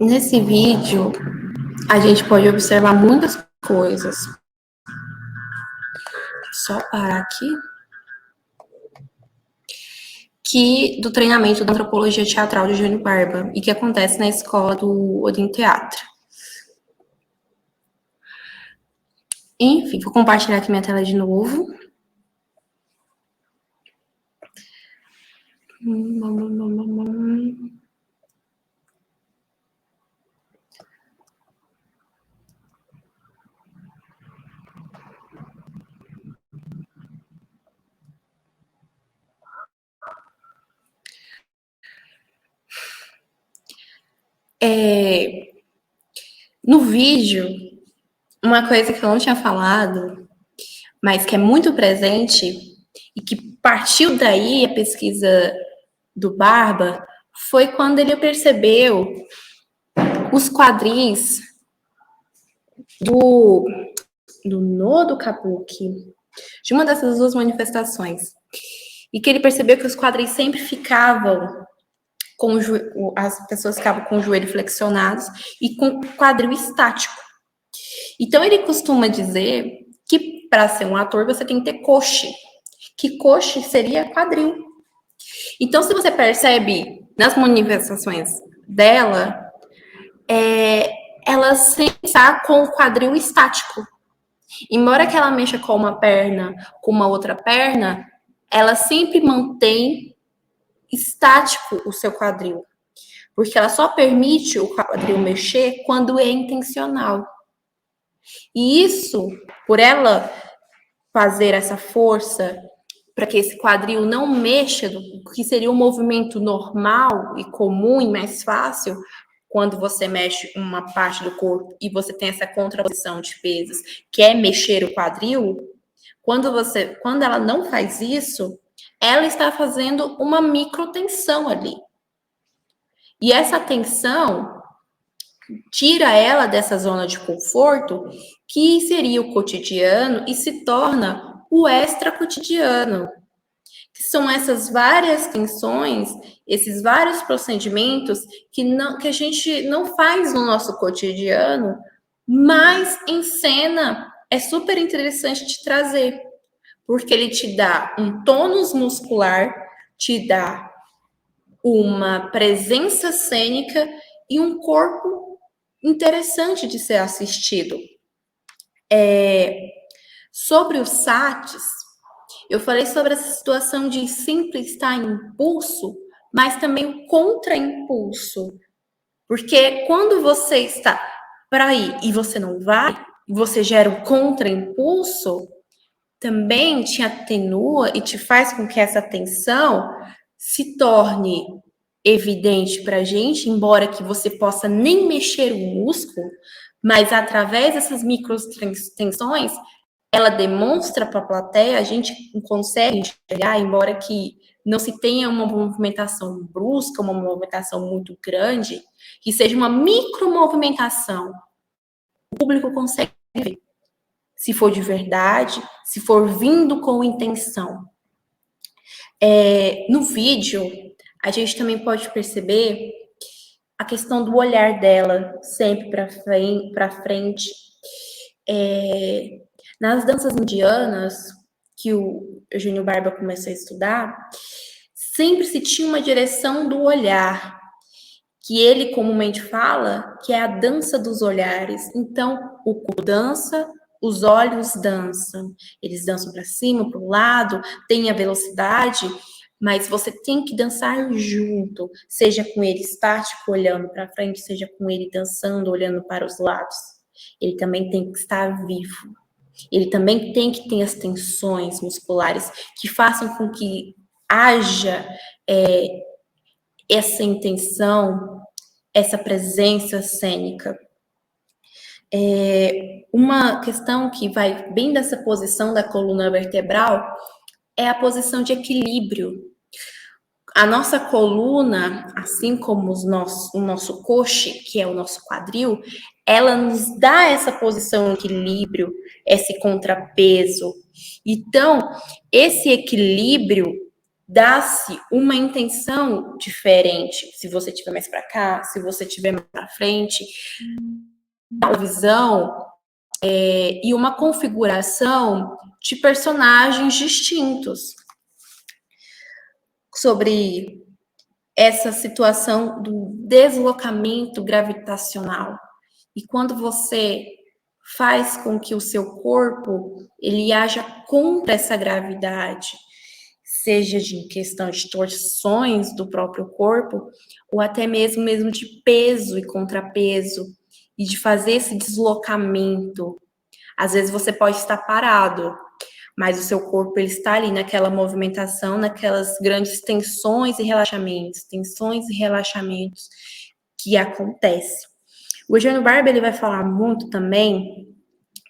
Nesse vídeo, a gente pode observar muitas coisas. Só parar aqui. Que do treinamento da antropologia teatral de Jânio Barba e que acontece na escola do Odin Teatro. Enfim, vou compartilhar aqui minha tela de novo. No vídeo, uma coisa que eu não tinha falado, mas que é muito presente e que partiu daí a pesquisa do Barba, foi quando ele percebeu os quadris do Nodo Kabuki, de uma dessas duas manifestações, e que ele percebeu que os quadris sempre ficavam as pessoas ficavam com o joelho flexionados e com o quadril estático. Então, ele costuma dizer que para ser um ator você tem que ter coxe, que coxe seria quadril. Então, se você percebe nas manifestações dela, ela sempre está com o quadril estático. Embora que ela mexa com uma perna, com uma outra perna, ela sempre mantém estático o seu quadril, porque ela só permite o quadril mexer quando é intencional. E isso, por ela fazer essa força para que esse quadril não mexa, que seria um movimento normal e comum e mais fácil, quando você mexe uma parte do corpo e você tem essa contraposição de pesos, que é mexer o quadril, quando ela não faz isso, ela está fazendo uma microtensão ali. E essa tensão tira ela dessa zona de conforto, que seria o cotidiano, e se torna o extra-cotidiano. Que são essas várias tensões, esses vários procedimentos que a gente não faz no nosso cotidiano, mas em cena é super interessante de trazer. Porque ele te dá um tônus muscular, te dá uma presença cênica e um corpo interessante de ser assistido. Sobre os sates, eu falei sobre essa situação de sempre estar em impulso, mas também o contra-impulso. Porque quando você está para ir e você não vai, você gera um contra-impulso, também te atenua e te faz com que essa tensão se torne evidente para a gente, embora que você possa nem mexer o músculo, mas através dessas microtensões, ela demonstra para a plateia, a gente consegue enxergar, embora que não se tenha uma movimentação brusca, uma movimentação muito grande, que seja uma micromovimentação, o público consegue ver. Se for de verdade, se for vindo com intenção. No vídeo, a gente também pode perceber a questão do olhar dela, sempre para frente. Nas danças indianas, que Eugênio Barba começou a estudar, sempre se tinha uma direção do olhar, que ele comumente fala que é a dança dos olhares. Então, o corpo dança, os olhos dançam. Eles dançam para cima, para o lado, tem a velocidade, mas você tem que dançar junto, seja com ele estático, olhando para frente, seja com ele dançando, olhando para os lados. Ele também tem que estar vivo. Ele também tem que ter as tensões musculares que façam com que haja essa intenção, essa presença cênica. Uma questão que vai bem dessa posição da coluna vertebral é a posição de equilíbrio. A nossa coluna, assim como o nosso coxe, que é o nosso quadril, ela nos dá essa posição de equilíbrio, esse contrapeso. Então, esse equilíbrio dá-se uma intenção diferente. Se você estiver mais para cá, se você estiver mais para frente, uma visão e uma configuração de personagens distintos sobre essa situação do deslocamento gravitacional. E quando você faz com que o seu corpo ele haja contra essa gravidade, seja de questão de torções do próprio corpo, ou até mesmo de peso e contrapeso, e de fazer esse deslocamento. Às vezes você pode estar parado, mas o seu corpo ele está ali naquela movimentação, naquelas grandes tensões e relaxamentos que acontecem. O Eugênio Barba ele vai falar muito também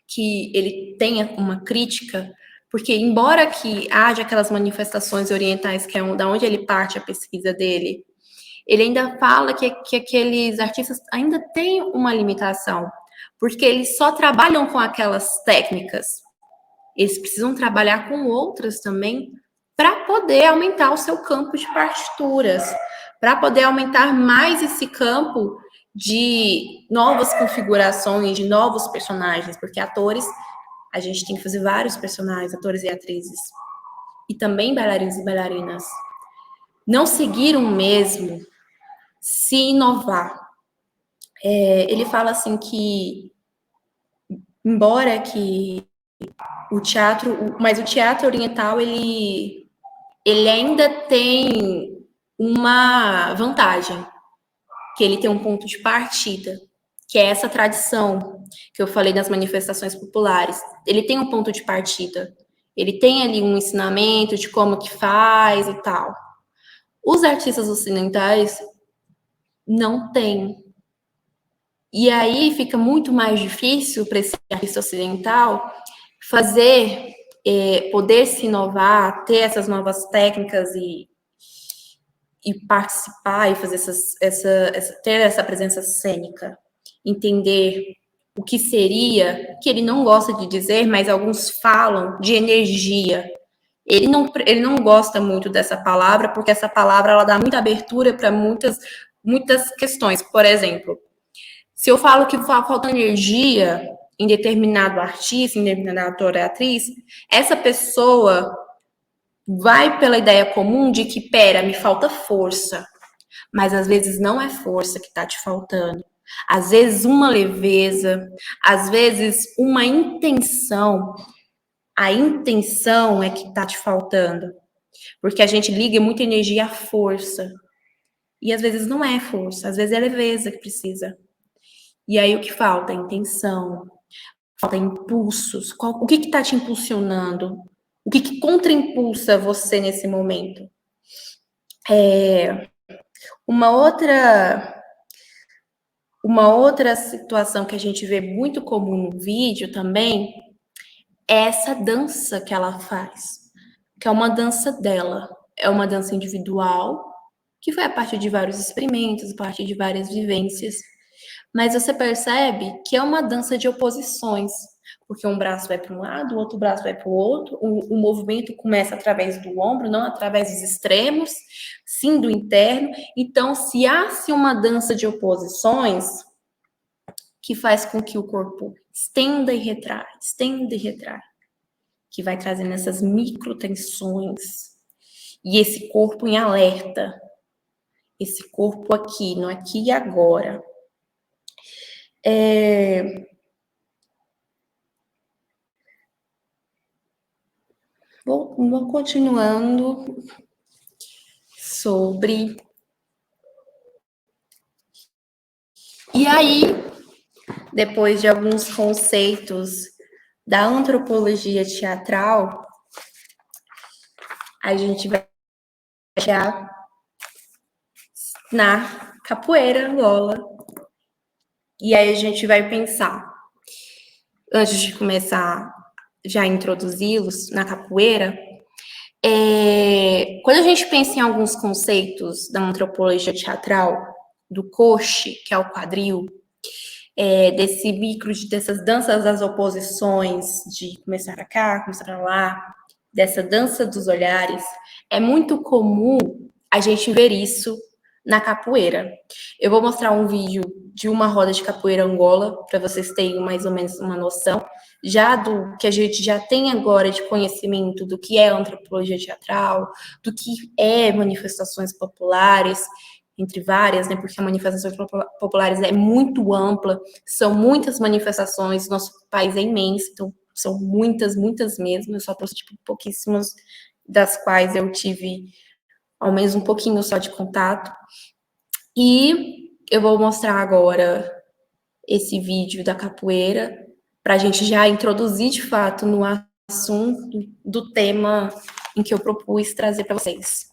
que ele tenha uma crítica, porque embora que haja aquelas manifestações orientais, que é da onde ele parte a pesquisa dele, ele ainda fala que aqueles artistas ainda têm uma limitação, porque eles só trabalham com aquelas técnicas. Eles precisam trabalhar com outras também para poder aumentar o seu campo de partituras, para poder aumentar mais esse campo de novas configurações, de novos personagens, porque atores, a gente tem que fazer vários personagens, atores e atrizes, e também bailarinos e bailarinas. Não seguiram mesmo se inovar. Ele fala assim que, embora que o teatro oriental, ele ainda tem uma vantagem, que ele tem um ponto de partida, que é essa tradição que eu falei das manifestações populares. Ele tem um ponto de partida, ele tem ali um ensinamento de como que faz e tal. Os artistas ocidentais não têm. E aí fica muito mais difícil para esse artista ocidental fazer, poder se inovar, ter essas novas técnicas e participar e fazer ter essa presença cênica, entender o que seria, que ele não gosta de dizer, mas alguns falam de energia. Ele não gosta muito dessa palavra, porque essa palavra ela dá muita abertura para muitas questões. Por exemplo, se eu falo que falta energia em determinado artista, em determinado ator ou atriz, essa pessoa vai pela ideia comum de que, me falta força. Mas às vezes não é força que está te faltando. Às vezes uma leveza, às vezes uma intenção. A intenção é que está te faltando. Porque a gente liga muita energia à força. E às vezes não é força, às vezes é leveza que precisa. E aí o que falta? Intenção. Falta impulsos. O que está te impulsionando? O que contraimpulsa você nesse momento? Uma outra situação que a gente vê muito comum no vídeo também é essa dança que ela faz, que é uma dança dela. É uma dança individual, que foi a partir de vários experimentos, a partir de várias vivências. Mas você percebe que é uma dança de oposições, porque um braço vai para um lado, o outro braço vai para o outro, o movimento começa através do ombro, não através dos extremos, sim do interno. Então, se há uma dança de oposições, que faz com que o corpo estenda e retrai, que vai trazendo essas microtensões. E esse corpo em alerta. Esse corpo aqui, no aqui e agora. Vou continuando sobre... E aí, depois de alguns conceitos da antropologia teatral, a gente vai chegar na capoeira Angola. E aí a gente vai pensar, antes de começar já a introduzi-los na capoeira, quando a gente pensa em alguns conceitos da antropologia teatral, do coxe, que é o quadril, desse micro, dessas danças das oposições, de começar pra cá, começar pra lá, dessa dança dos olhares, é muito comum a gente ver isso na capoeira. Eu vou mostrar um vídeo de uma roda de capoeira Angola, para vocês terem mais ou menos uma noção, já do que a gente já tem agora de conhecimento do que é antropologia teatral, do que é manifestações populares, entre várias, né, porque a manifestações populares é muito ampla, são muitas manifestações, nosso país é imenso, então são muitas, muitas mesmo, eu só trouxe tipo, pouquíssimas das quais eu tive ao menos um pouquinho só de contato. E eu vou mostrar agora esse vídeo da capoeira, para a gente já introduzir de fato no assunto do tema em que eu propus trazer para vocês.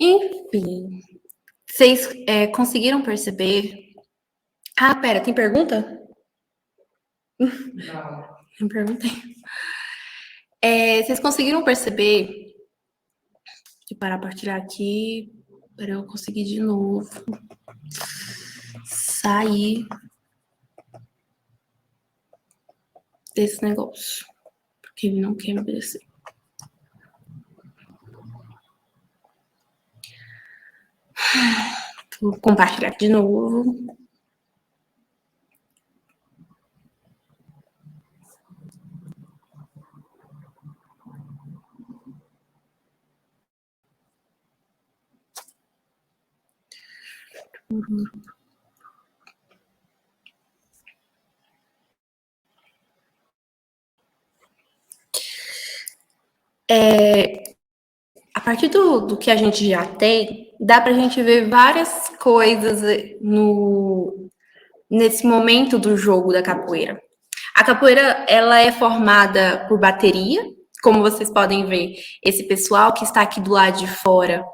Enfim, vocês conseguiram perceber? Ah, pera, tem pergunta? Não. Não perguntei. Vocês conseguiram perceber? Deixa eu parar para partilhar aqui, para eu conseguir de novo sair desse negócio, porque ele não quer me obedecer. Vou compartilhar de novo. A partir do que a gente já tem, dá para a gente ver várias coisas nesse momento do jogo da capoeira. A capoeira, ela é formada por bateria, como vocês podem ver, esse pessoal que está aqui do lado de fora,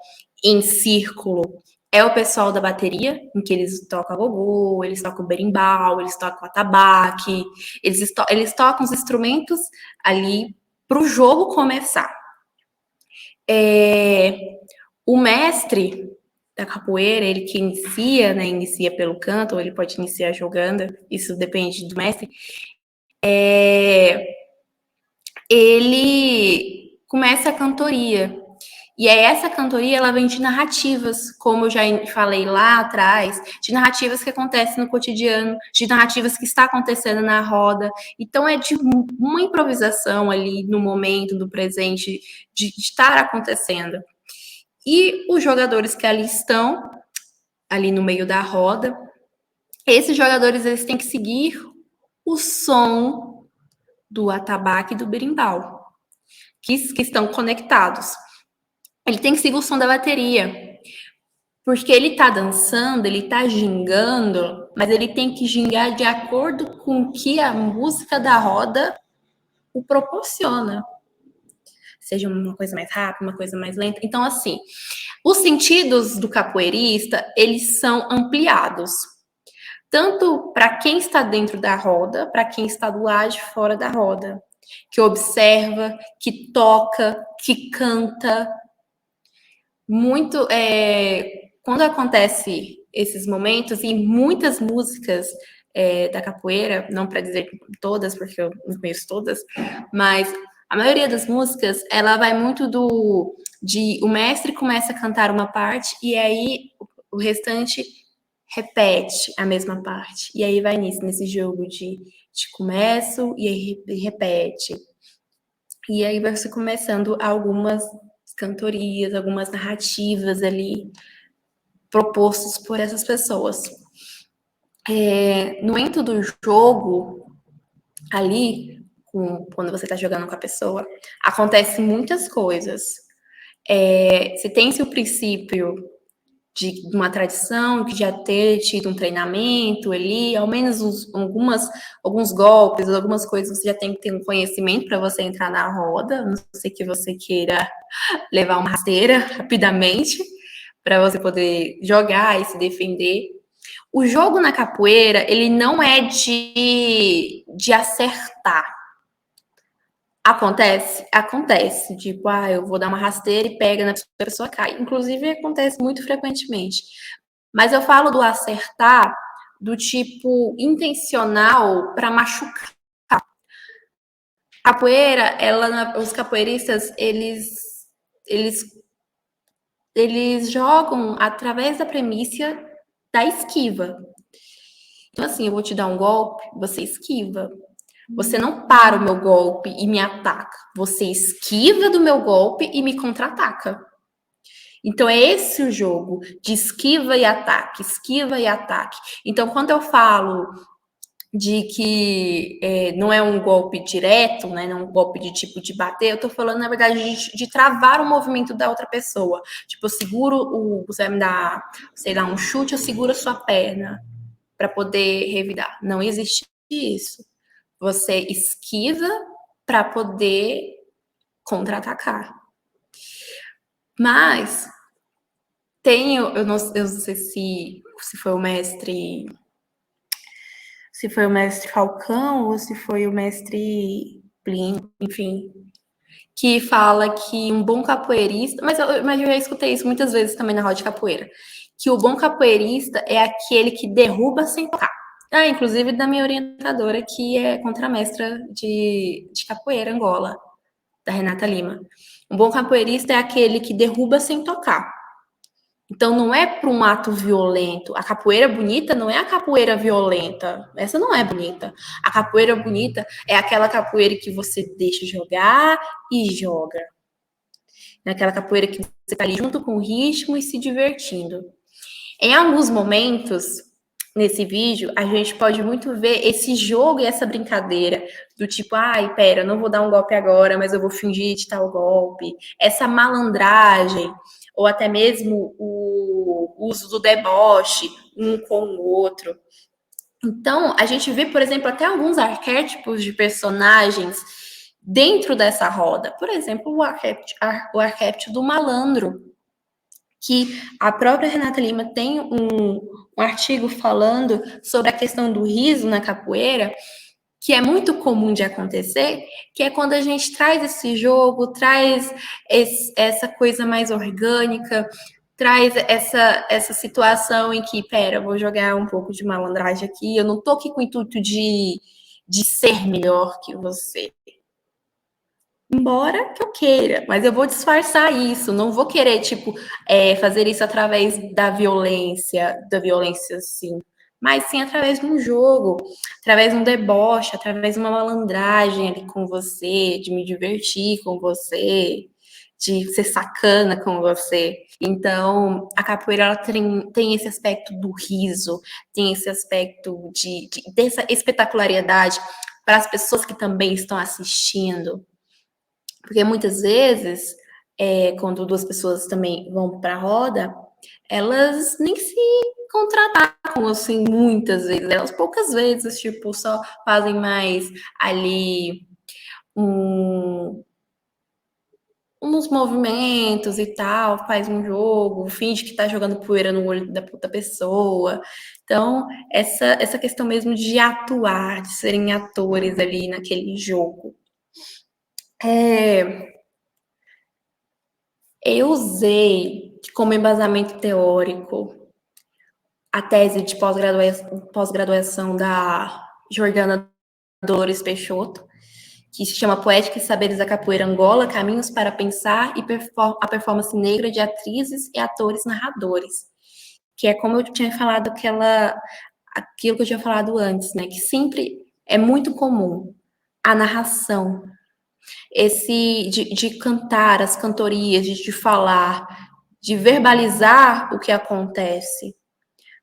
em círculo, é o pessoal da bateria, em que eles tocam gogô, eles tocam berimbau, eles tocam atabaque, eles tocam os instrumentos ali para o jogo começar. O mestre da capoeira, ele que inicia, né, inicia pelo canto, ou ele pode iniciar jogando, isso depende do mestre, ele começa a cantoria. E aí essa cantoria, ela vem de narrativas, como eu já falei lá atrás, de narrativas que acontecem no cotidiano, de narrativas que está acontecendo na roda. Então é de uma improvisação ali no momento do presente, de estar acontecendo. E os jogadores que ali estão, ali no meio da roda, esses jogadores, eles têm que seguir o som do atabaque e do berimbau, que estão conectados. Ele tem que seguir o som da bateria, porque ele tá dançando, ele tá gingando, mas ele tem que gingar de acordo com o que a música da roda o proporciona. Seja uma coisa mais rápida, uma coisa mais lenta. Então, assim, os sentidos do capoeirista, eles são ampliados. Tanto para quem está dentro da roda, para quem está do lado de fora da roda. Que observa, que toca, que canta. Muito, quando acontece esses momentos, e muitas músicas da capoeira, não para dizer todas, porque eu não conheço todas, mas a maioria das músicas, ela vai muito o mestre começa a cantar uma parte, e aí o restante repete a mesma parte. E aí vai nesse jogo de começo e aí repete. E aí vai se começando algumas cantorias, algumas narrativas ali propostas por essas pessoas. No momento do jogo, ali, quando você está jogando com a pessoa, acontecem muitas coisas. Se tem-se o princípio de uma tradição, que já ter tido um treinamento ali, ao menos alguns golpes, algumas coisas, você já tem que ter um conhecimento para você entrar na roda, não sei que você queira levar uma rasteira rapidamente, para você poder jogar e se defender. O jogo na capoeira, ele não é de acertar. Acontece, tipo, eu vou dar uma rasteira e pega na pessoa, cai. Inclusive, acontece muito frequentemente. Mas eu falo do acertar do tipo intencional para machucar. Capoeira, os capoeiristas, eles jogam através da premissa da esquiva. Então, assim, eu vou te dar um golpe, você esquiva. Você não para o meu golpe e me ataca. Você esquiva do meu golpe e me contra-ataca. Então, é esse o jogo de esquiva e ataque, esquiva e ataque. Então, quando eu falo de que não é um golpe direto, né, não é um golpe de tipo de bater, eu tô falando, na verdade, de travar o movimento da outra pessoa. Tipo, eu seguro, você vai me dar, sei lá, um chute, eu seguro a sua perna para poder revidar. Não existe isso. Você esquiva para poder contra-atacar. Mas eu não sei se foi o mestre Falcão ou se foi o mestre Plínio, enfim, que fala que um bom capoeirista, mas eu já escutei isso muitas vezes também na roda de capoeira, que o bom capoeirista é aquele que derruba sem tocar. Inclusive da minha orientadora, que é contramestra de capoeira Angola, da Renata Lima. Um bom capoeirista é aquele que derruba sem tocar. Então, não é para um ato violento. A capoeira bonita não é a capoeira violenta. Essa não é bonita. A capoeira bonita é aquela capoeira que você deixa jogar e joga. É aquela capoeira que você está ali junto com o ritmo e se divertindo. Em alguns momentos, nesse vídeo, a gente pode muito ver esse jogo e essa brincadeira do tipo, pera, eu não vou dar um golpe agora, mas eu vou fingir de tal golpe. Essa malandragem, ou até mesmo o uso do deboche um com o outro. Então, a gente vê, por exemplo, até alguns arquétipos de personagens dentro dessa roda. Por exemplo, o arquétipo do malandro, que a própria Renata Lima tem um artigo falando sobre a questão do riso na capoeira, que é muito comum de acontecer, que é quando a gente traz esse jogo, traz essa coisa mais orgânica, traz essa situação em que, pera, vou jogar um pouco de malandragem aqui, eu não tô aqui com o intuito de ser melhor que você. Embora que eu queira, mas eu vou disfarçar isso, não vou querer, tipo, fazer isso através da violência, sim, mas sim através de um jogo, através de um deboche, através de uma malandragem ali com você, de me divertir com você, de ser sacana com você. Então, a capoeira ela tem esse aspecto do riso, tem esse aspecto dessa espetaculariedade para as pessoas que também estão assistindo. Porque muitas vezes, quando duas pessoas também vão para a roda, elas nem se contra-atacam, assim, muitas vezes. Elas poucas vezes, tipo, só fazem mais ali uns movimentos e tal, faz um jogo, finge que tá jogando poeira no olho da pessoa. Então, essa questão mesmo de atuar, de serem atores ali naquele jogo. Eu usei como embasamento teórico a tese de pós-graduação da Jordana Dolores Peixoto, que se chama Poética e Saberes da Capoeira Angola, Caminhos para Pensar e a Performance Negra de Atrizes e Atores Narradores. que é como eu tinha falado, aquilo que eu tinha falado antes, né? Que sempre é muito comum a narração, de cantar as cantorias, de falar, de verbalizar o que acontece.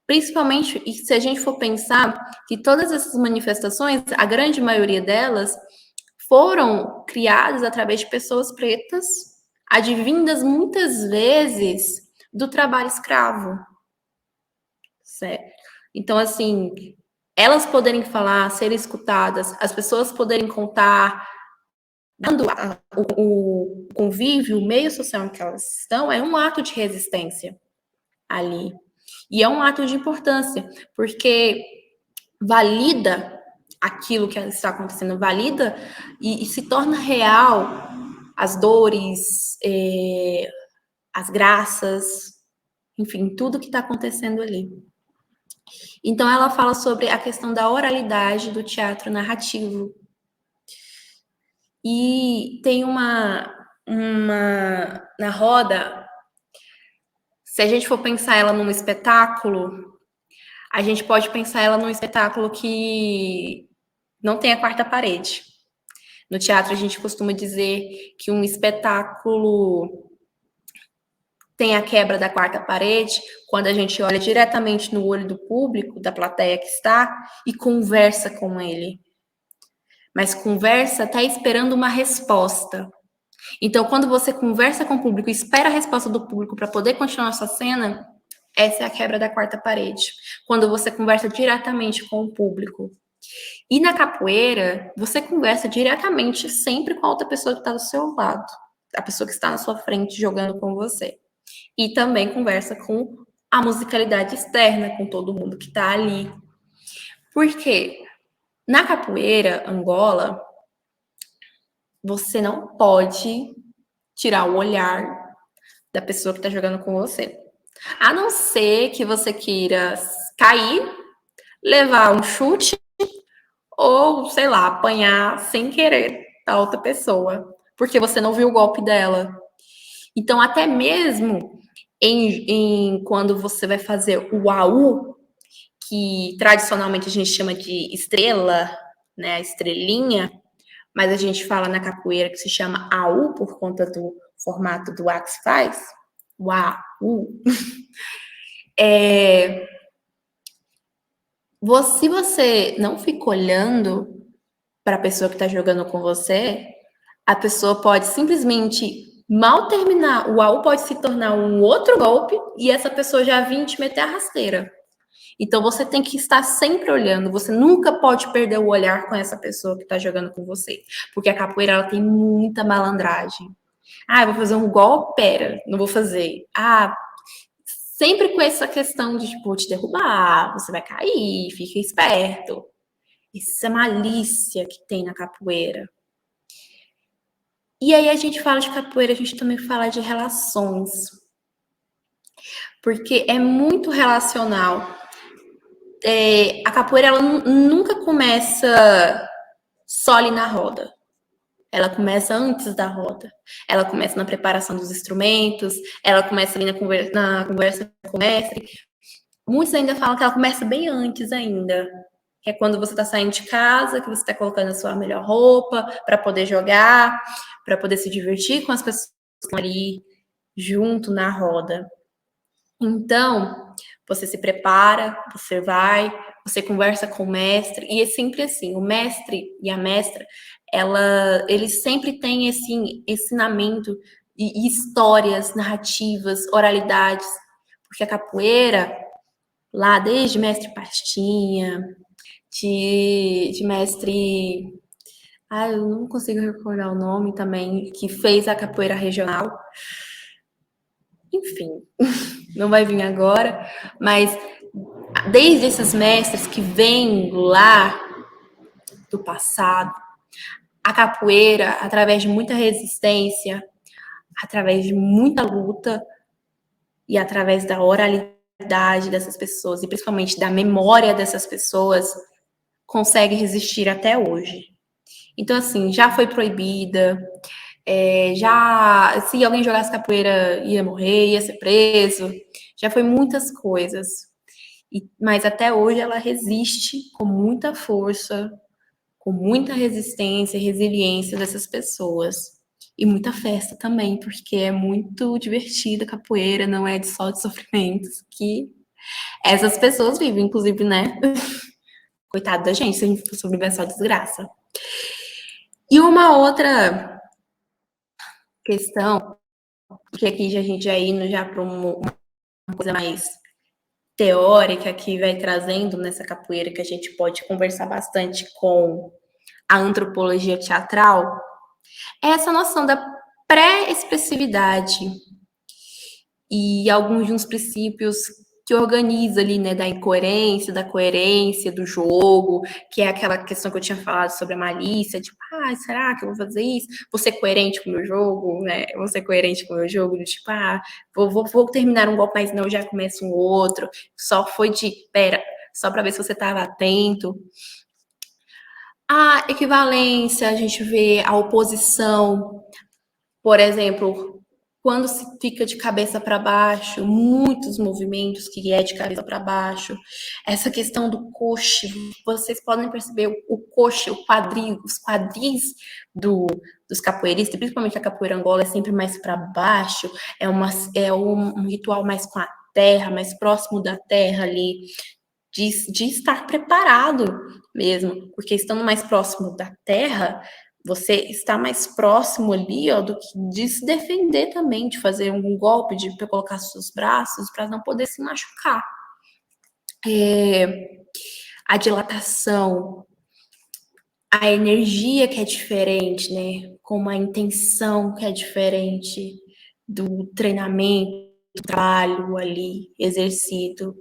Principalmente, e se a gente for pensar que todas essas manifestações, a grande maioria delas, foram criadas através de pessoas pretas, advindas muitas vezes do trabalho escravo, certo? Então, assim, elas poderem falar, serem escutadas, as pessoas poderem contar, dando o convívio, o meio social em que elas estão, é um ato de resistência ali. E é um ato de importância, porque valida aquilo que está acontecendo, valida e se torna real as dores, as graças, enfim, tudo que está acontecendo ali. Então, ela fala sobre a questão da oralidade do teatro narrativo. E tem na roda, se a gente for pensar ela num espetáculo, a gente pode pensar ela num espetáculo que não tem a quarta parede. No teatro, a gente costuma dizer que um espetáculo tem a quebra da quarta parede quando a gente olha diretamente no olho do público, da plateia que está, e conversa com ele. Mas conversa até esperando uma resposta. Então, quando você conversa com o público e espera a resposta do público para poder continuar a sua cena, essa é a quebra da quarta parede. Quando você conversa diretamente com o público. E na capoeira, você conversa diretamente sempre com a outra pessoa que está do seu lado. A pessoa que está na sua frente jogando com você. E também conversa com a musicalidade externa, com todo mundo que está ali. Por quê? Na capoeira, Angola, você não pode tirar o olhar da pessoa que está jogando com você. A não ser que você queira cair, levar um chute ou, sei lá, apanhar sem querer a outra pessoa, porque você não viu o golpe dela. Então, até mesmo quando você vai fazer o AU, que tradicionalmente a gente chama de estrela, né, a estrelinha, mas a gente fala na capoeira que se chama AU por conta do formato do A que se faz, o AU. Se você não fica olhando para a pessoa que está jogando com você, a pessoa pode simplesmente mal terminar, o AU pode se tornar um outro golpe e essa pessoa já vir te meter a rasteira. Então, você tem que estar sempre olhando, você nunca pode perder o olhar com essa pessoa que está jogando com você, porque a capoeira, ela tem muita malandragem. Eu vou fazer um golpe, pera, não vou fazer. Sempre com essa questão de, tipo, te derrubar, você vai cair, fica esperto. Essa malícia que tem na capoeira. E aí a gente fala de capoeira, a gente também fala de relações. Porque é muito relacional. A capoeira, ela nunca começa só ali na roda. Ela começa antes da roda. Ela começa na preparação dos instrumentos, ela começa ali na conversa com o mestre. Muitos ainda falam que ela começa bem antes ainda. Que é quando você está saindo de casa, que você está colocando a sua melhor roupa para poder jogar, para poder se divertir com as pessoas que estão ali junto na roda. Então, você se prepara, você vai, você conversa com o mestre, e é sempre assim, o mestre e a mestra, eles sempre têm esse ensinamento e histórias, narrativas, oralidades, porque a capoeira, lá desde mestre Pastinha, de mestre... eu não consigo recordar o nome também, que fez a capoeira regional. Enfim, não vai vir agora, mas desde esses mestres que vêm lá do passado, a capoeira, através de muita resistência, através de muita luta e através da oralidade dessas pessoas, e principalmente da memória dessas pessoas, consegue resistir até hoje. Então, assim, já foi proibida, Se alguém jogasse capoeira, ia morrer, ia ser preso. Já foi muitas coisas. Mas até hoje ela resiste com muita força, com muita resistência e resiliência dessas pessoas. E muita festa também, porque é muito divertida a capoeira, não é só de sofrimentos que essas pessoas vivem, inclusive, né? Coitado da gente, se a gente for sobreviver só desgraça. E uma outra questão, que aqui a gente já indo já para uma coisa mais teórica, que vai trazendo nessa capoeira, que a gente pode conversar bastante com a antropologia teatral, é essa noção da pré-expressividade e alguns de uns princípios que organiza ali, né, da incoerência, da coerência do jogo, que é aquela questão que eu tinha falado sobre a malícia, tipo, será que eu vou fazer isso? Vou ser coerente com o meu jogo, né? Vou ser coerente com o meu jogo, tipo, vou terminar um golpe, mas não, já começa um outro. Só foi só para ver se você estava atento. A equivalência, a gente vê a oposição, por exemplo, quando se fica de cabeça para baixo, muitos movimentos que é de cabeça para baixo, essa questão do coxe, vocês podem perceber o coxe, os quadris dos capoeiristas, principalmente a capoeira Angola, é sempre mais para baixo, é um ritual mais com a terra, mais próximo da terra ali, de estar preparado mesmo, porque estando mais próximo da terra, você está mais próximo ali, ó, do que de se defender também, de fazer um golpe, de colocar seus braços para não poder se machucar. A dilatação, a energia que é diferente, né? Como a intenção que é diferente do treinamento, do trabalho ali exercido.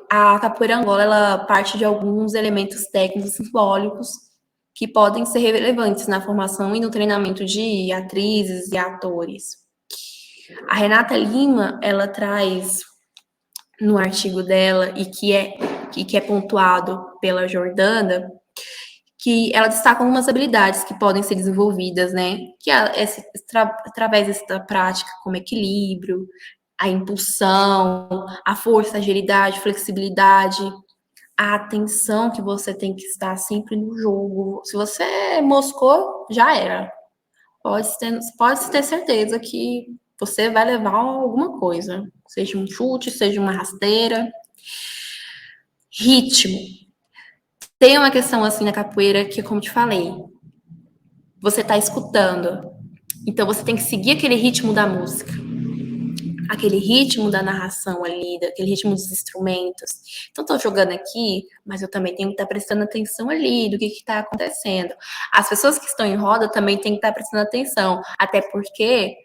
A capoeira Angola, ela parte de alguns elementos técnicos simbólicos que podem ser relevantes na formação e no treinamento de atrizes e atores. A Renata Lima, ela traz no artigo dela, e que é pontuado pela Jordana, que ela destaca algumas habilidades que podem ser desenvolvidas, né? Que através dessa prática, como equilíbrio, a impulsão, a força, a agilidade, flexibilidade, a atenção que você tem que estar sempre no jogo. Se você moscou, já era. Pode ter certeza que você vai levar alguma coisa. Seja um chute, seja uma rasteira. Ritmo. Tem uma questão assim na capoeira que, como te falei, você está escutando. Então você tem que seguir aquele ritmo da música, aquele ritmo da narração ali, aquele ritmo dos instrumentos. Então, estou jogando aqui, mas eu também tenho que estar prestando atenção ali do que está acontecendo. As pessoas que estão em roda também têm que estar prestando atenção, até porque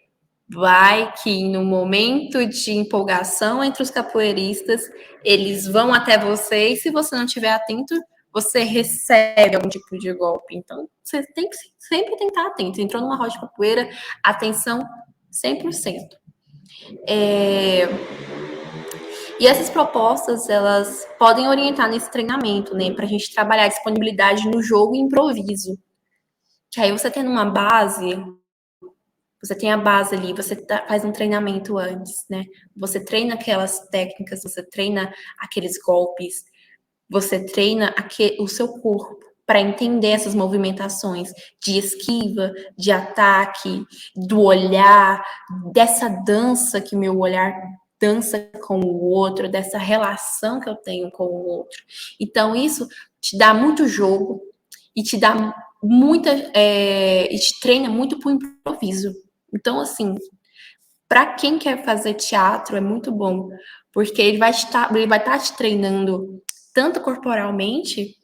vai que no momento de empolgação entre os capoeiristas, eles vão até você e se você não estiver atento, você recebe algum tipo de golpe. Então, você tem que sempre estar atento. Entrou numa roda de capoeira, atenção 100%. E essas propostas, elas podem orientar nesse treinamento, né? Para a gente trabalhar a disponibilidade no jogo e improviso. Que aí você tendo uma base, você tem a base ali, você faz um treinamento antes, né? Você treina aquelas técnicas, você treina aqueles golpes, você treina o seu corpo para entender essas movimentações de esquiva, de ataque, do olhar, dessa dança que meu olhar dança com o outro, dessa relação que eu tenho com o outro. Então, isso te dá muito jogo e te dá e te treina muito para o improviso. Então, assim, para quem quer fazer teatro, é muito bom, porque ele vai estar te treinando tanto corporalmente,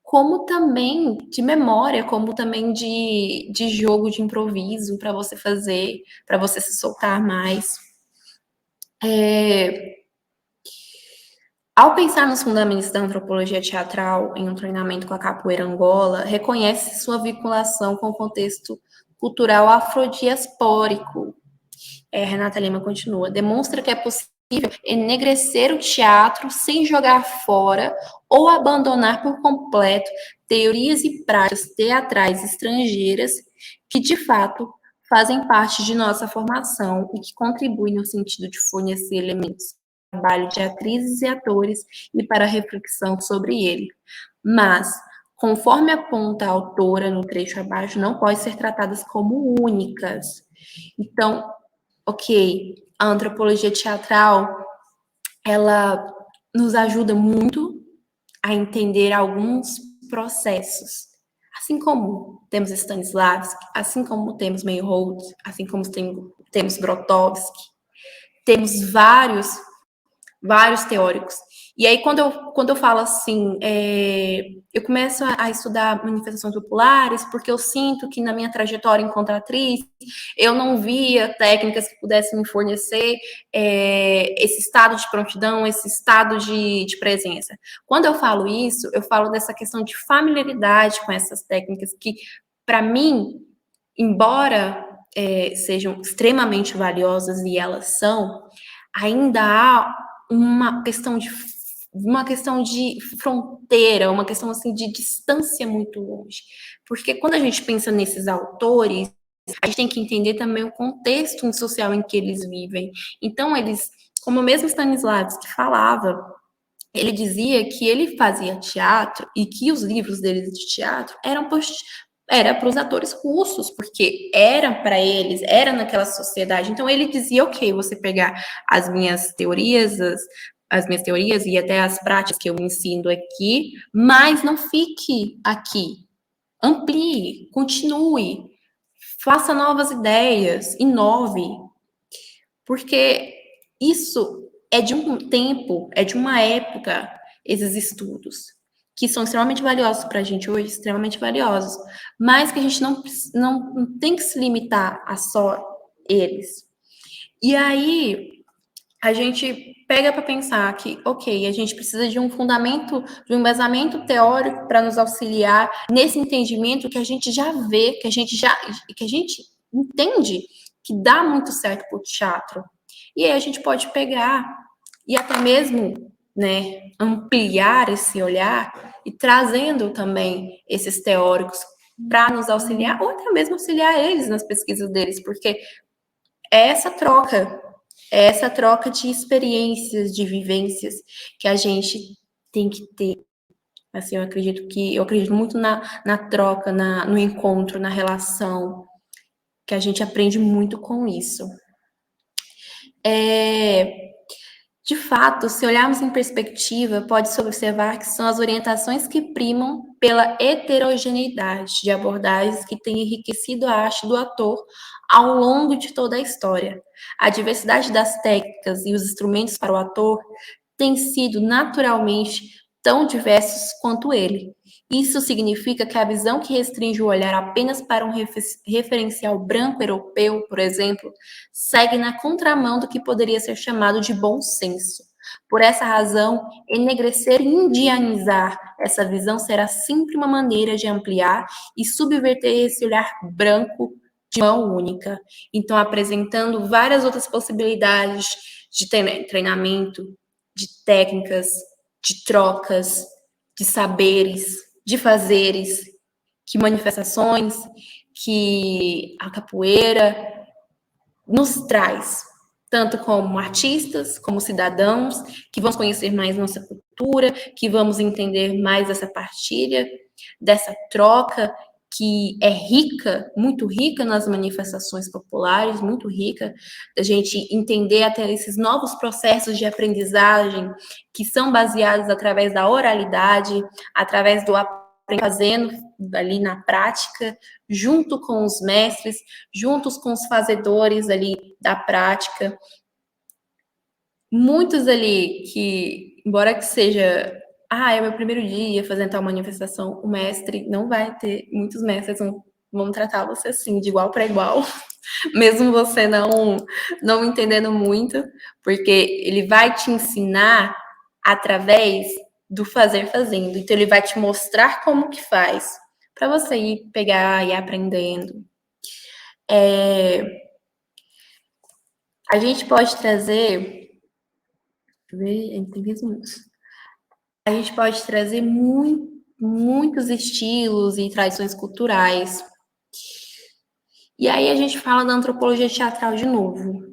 como também de memória, como também de jogo de improviso para você fazer, para você se soltar mais. Ao pensar nos fundamentos da antropologia teatral em um treinamento com a capoeira Angola, reconhece sua vinculação com o contexto cultural afrodiaspórico. Renata Lima continua. Demonstra que é possível enegrecer o teatro sem jogar fora ou abandonar por completo teorias e práticas teatrais estrangeiras que, de fato, fazem parte de nossa formação e que contribuem no sentido de fornecer elementos para o trabalho de atrizes e atores e para a reflexão sobre ele. Mas, conforme aponta a autora no trecho abaixo, não podem ser tratadas como únicas. Então, ok, a antropologia teatral, ela nos ajuda muito a entender alguns processos. Assim como temos Stanislavski, assim como temos Meyerhold, assim como temos Grotowski, temos vários teóricos. E aí, quando eu falo assim, eu começo a estudar manifestações populares, porque eu sinto que na minha trajetória enquanto atriz, eu não via técnicas que pudessem me fornecer esse estado de prontidão, esse estado de presença. Quando eu falo isso, eu falo dessa questão de familiaridade com essas técnicas que, para mim, embora sejam extremamente valiosas, e elas são, ainda há uma questão de fronteira, uma questão assim de distância muito longe. Porque quando a gente pensa nesses autores, a gente tem que entender também o contexto social em que eles vivem. Então, eles, como mesmo Stanislavski falava, ele dizia que ele fazia teatro e que os livros dele de teatro era para os atores russos, porque era para eles, era naquela sociedade. Então ele dizia, ok, você pegar as minhas teorias e até as práticas que eu ensino aqui, mas não fique aqui. Amplie, continue, faça novas ideias, inove, porque isso é de um tempo, é de uma época, esses estudos, que são extremamente valiosos para a gente hoje, extremamente valiosos, mas que a gente não tem que se limitar a só eles. E aí, a gente pega para pensar que, ok, a gente precisa de um fundamento, de um embasamento teórico para nos auxiliar nesse entendimento que a gente já vê, que a gente entende que dá muito certo para o teatro. E aí a gente pode pegar e até mesmo, né, ampliar esse olhar e trazendo também esses teóricos para nos auxiliar, ou até mesmo auxiliar eles nas pesquisas deles, porque é essa troca de experiências, de vivências que a gente tem que ter. Assim, eu acredito muito na troca, no encontro, na relação, que a gente aprende muito com isso. De fato, se olharmos em perspectiva, pode-se observar que são as orientações que primam pela heterogeneidade de abordagens que têm enriquecido a arte do ator ao longo de toda a história. A diversidade das técnicas e os instrumentos para o ator têm sido naturalmente tão diversos quanto ele. Isso significa que a visão que restringe o olhar apenas para um referencial branco europeu, por exemplo, segue na contramão do que poderia ser chamado de bom senso. Por essa razão, enegrecer e indianizar essa visão será sempre uma maneira de ampliar e subverter esse olhar branco de mão única. Então, apresentando várias outras possibilidades de treinamento, de técnicas, de trocas, de saberes, de fazeres, que manifestações, que a capoeira nos traz, tanto como artistas, como cidadãos, que vamos conhecer mais nossa cultura, que vamos entender mais essa partilha, dessa troca, que é rica, muito rica nas manifestações populares, muito rica, da gente entender até esses novos processos de aprendizagem que são baseados através da oralidade, através do fazendo ali na prática, junto com os mestres, juntos com os fazedores ali da prática. Muitos ali que, embora que seja, é meu primeiro dia fazendo tal manifestação, o mestre não vai ter, muitos mestres vão tratar você assim, de igual para igual, mesmo você não entendendo muito, porque ele vai te ensinar através do fazer fazendo. Então, ele vai te mostrar como que faz, para você ir pegar e ir aprendendo. A gente pode trazer... Tem 15 minutos. a gente pode trazer muitos estilos e tradições culturais. E aí a gente fala da antropologia teatral de novo,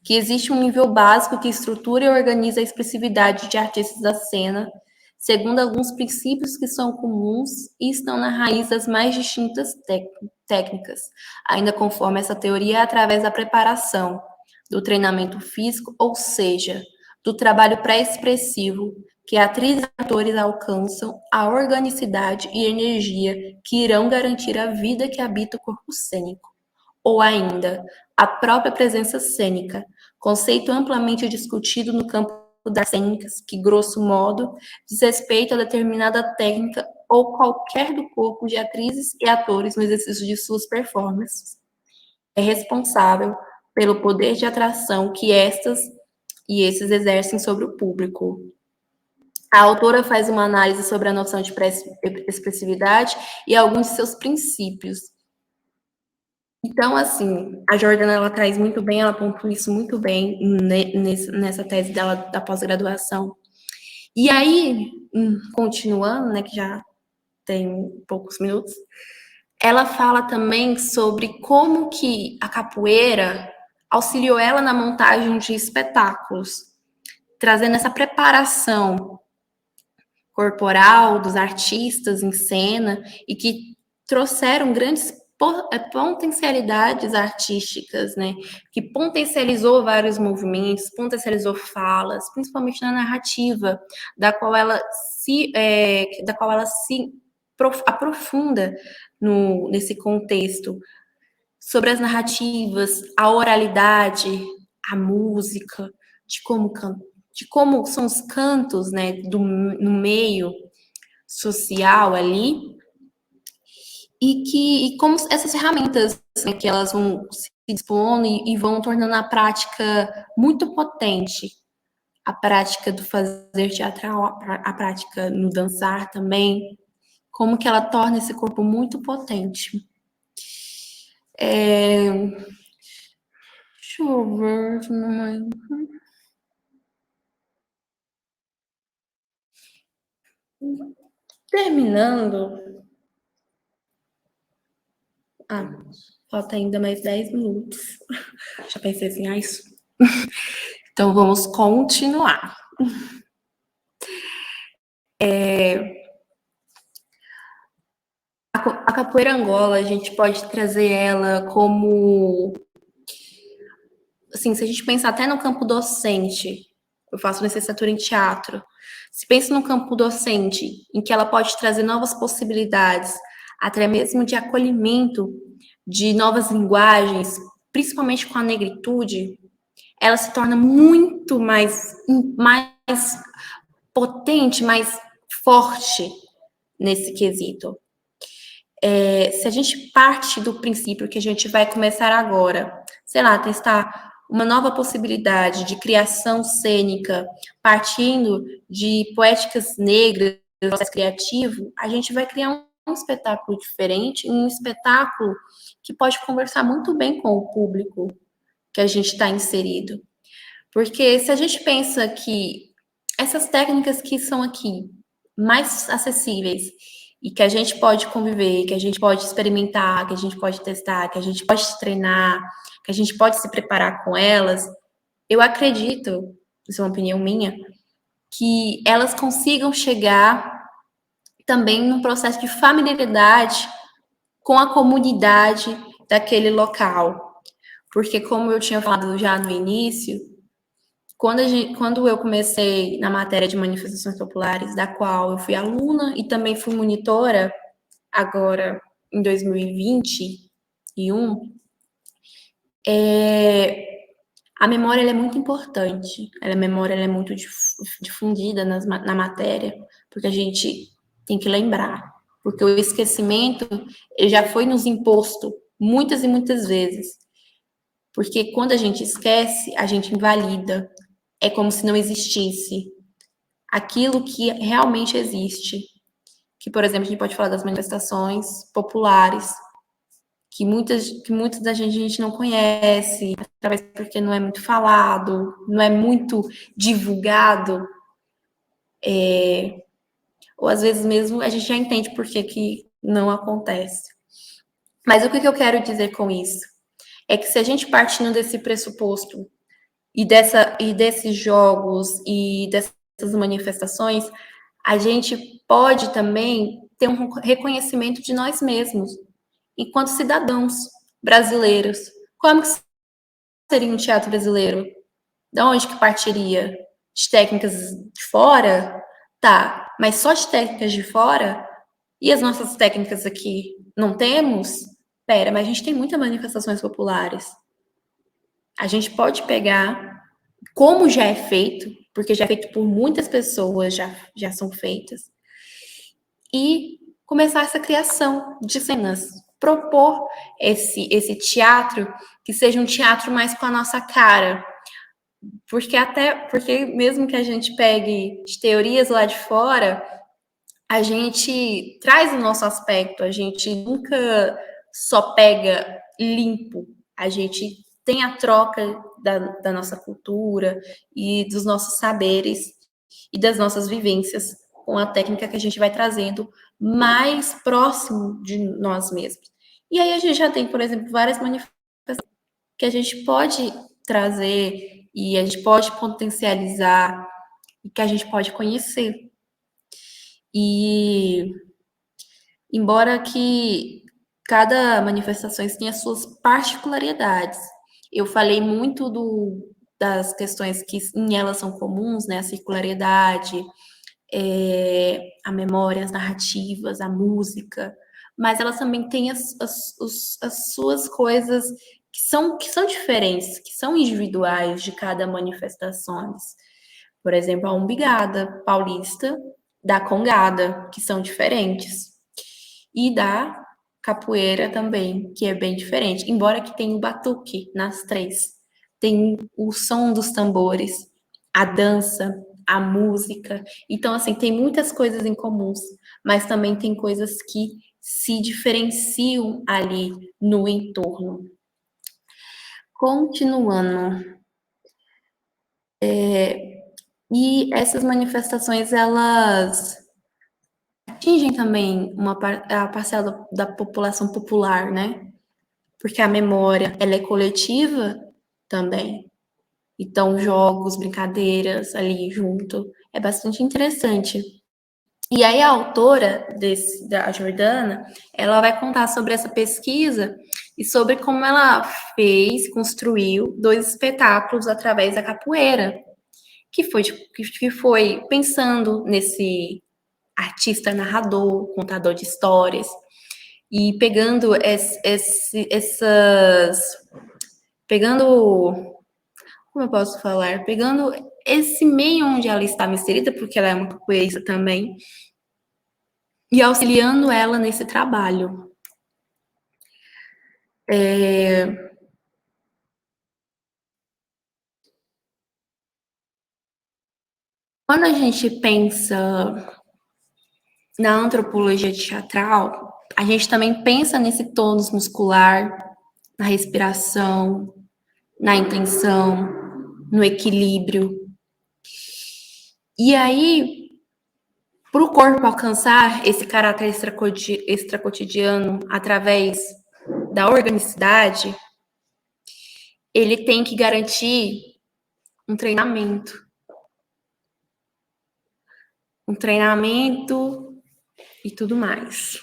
que existe um nível básico que estrutura e organiza a expressividade de artistas da cena, segundo alguns princípios que são comuns e estão na raiz das mais distintas técnicas, ainda conforme essa teoria é através da preparação, do treinamento físico, ou seja, do trabalho pré-expressivo, que atrizes e atores alcançam a organicidade e energia que irão garantir a vida que habita o corpo cênico, ou ainda, a própria presença cênica, conceito amplamente discutido no campo das cênicas, que, grosso modo, diz respeito a determinada técnica ou qualquer do corpo de atrizes e atores no exercício de suas performances. É responsável pelo poder de atração que estas e esses exercem sobre o público. A autora faz uma análise sobre a noção de expressividade e alguns de seus princípios. Então, assim, a Jordana, ela traz muito bem, ela pontua isso muito bem nessa tese dela da pós-graduação. E aí, continuando, né, que já tem poucos minutos, ela fala também sobre como que a capoeira auxiliou ela na montagem de espetáculos, trazendo essa preparação corporal dos artistas em cena e que trouxeram grandes potencialidades artísticas, né? Que potencializou vários movimentos, potencializou falas, principalmente na narrativa, da qual ela se aprofunda nesse contexto, sobre as narrativas, a oralidade, a música, de como são os cantos, né, no meio social ali, e como essas ferramentas, né, que elas vão se dispondo e vão tornando a prática muito potente, a prática do fazer teatral, a prática no dançar também, como que ela torna esse corpo muito potente. Deixa eu ver. Terminando. Falta ainda mais 10 minutos. Já pensei assim, isso. Então vamos continuar. A capoeira Angola, a gente pode trazer ela como, assim, se a gente pensar até no campo docente, eu faço licenciatura em teatro, se pensa no campo docente, em que ela pode trazer novas possibilidades, até mesmo de acolhimento de novas linguagens, principalmente com a negritude, ela se torna muito mais potente, mais forte nesse quesito. Se a gente parte do princípio que a gente vai começar agora, sei lá, testar uma nova possibilidade de criação cênica, partindo de poéticas negras, processo criativo, a gente vai criar um espetáculo diferente, um espetáculo que pode conversar muito bem com o público que a gente está inserido. Porque se a gente pensa que essas técnicas que são aqui mais acessíveis e que a gente pode conviver, que a gente pode experimentar, que a gente pode testar, que a gente pode treinar, que a gente pode se preparar com elas, eu acredito, isso é uma opinião minha, que elas consigam chegar também num processo de familiaridade com a comunidade daquele local. Porque, como eu tinha falado já no início, quando eu comecei na matéria de manifestações populares, da qual eu fui aluna e também fui monitora, agora em 2021, a memória é muito importante, a memória é muito difundida na matéria, porque a gente tem que lembrar, porque o esquecimento ele já foi nos imposto muitas e muitas vezes, porque quando a gente esquece, a gente invalida, é como se não existisse aquilo que realmente existe. Que, por exemplo, a gente pode falar das manifestações populares, que muitas da gente não conhece, talvez porque não é muito falado, não é muito divulgado. Ou às vezes mesmo a gente já entende por que não acontece. Mas o que eu quero dizer com isso? É que se a gente partindo desse pressuposto e desses jogos e dessas manifestações, a gente pode também ter um reconhecimento de nós mesmos, enquanto cidadãos brasileiros. Como que seria um teatro brasileiro? De onde que partiria? De técnicas de fora? Tá, mas só de técnicas de fora? E as nossas técnicas aqui não temos? Pera, mas a gente tem muitas manifestações populares. A gente pode pegar, como já é feito, porque já é feito por muitas pessoas, já são feitas, e começar essa criação de cenas, propor esse teatro que seja um teatro mais com a nossa cara, porque mesmo que a gente pegue de teorias lá de fora, a gente traz o nosso aspecto, a gente nunca só pega limpo, a gente tem a troca da nossa cultura e dos nossos saberes e das nossas vivências com a técnica que a gente vai trazendo mais próximo de nós mesmos. E aí a gente já tem, por exemplo, várias manifestações que a gente pode trazer e a gente pode potencializar e que a gente pode conhecer. E embora que cada manifestação tenha suas particularidades, eu falei muito das questões que em elas são comuns, né? A circularidade, a memória, as narrativas, a música, mas elas também têm as suas coisas que são diferentes, que são individuais de cada manifestação. Por exemplo, a umbigada paulista, da congada, que são diferentes, e da capoeira também, que é bem diferente, embora que tenha o batuque nas três. Tem o som dos tambores, a dança, a música. Então, assim, tem muitas coisas em comuns, mas também tem coisas que se diferenciam ali no entorno. Continuando. E essas manifestações, elas atingem também a parcela da população popular, né? Porque a memória, ela é coletiva também. Então, jogos, brincadeiras ali junto, é bastante interessante. E aí a autora da Jordana, ela vai contar sobre essa pesquisa e sobre como ela construiu 2 espetáculos através da capoeira, que foi pensando nesse artista narrador, contador de histórias, e como eu posso falar? Pegando esse meio onde ela estava inserida, porque ela é uma capoeirista também, e auxiliando ela nesse trabalho. Quando a gente pensa na antropologia teatral, a gente também pensa nesse tônus muscular, na respiração, na intenção, no equilíbrio. E aí, para o corpo alcançar esse caráter extracotidiano através da organicidade, ele tem que garantir um treinamento. Um treinamento e tudo mais.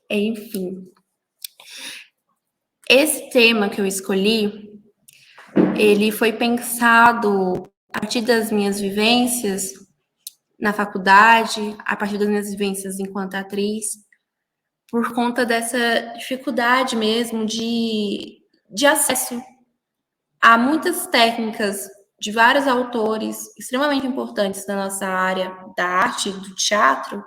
Enfim. Esse tema que eu escolhi, ele foi pensado a partir das minhas vivências na faculdade, a partir das minhas vivências enquanto atriz, por conta dessa dificuldade mesmo de acesso a muitas técnicas de vários autores extremamente importantes da nossa área da arte, do teatro,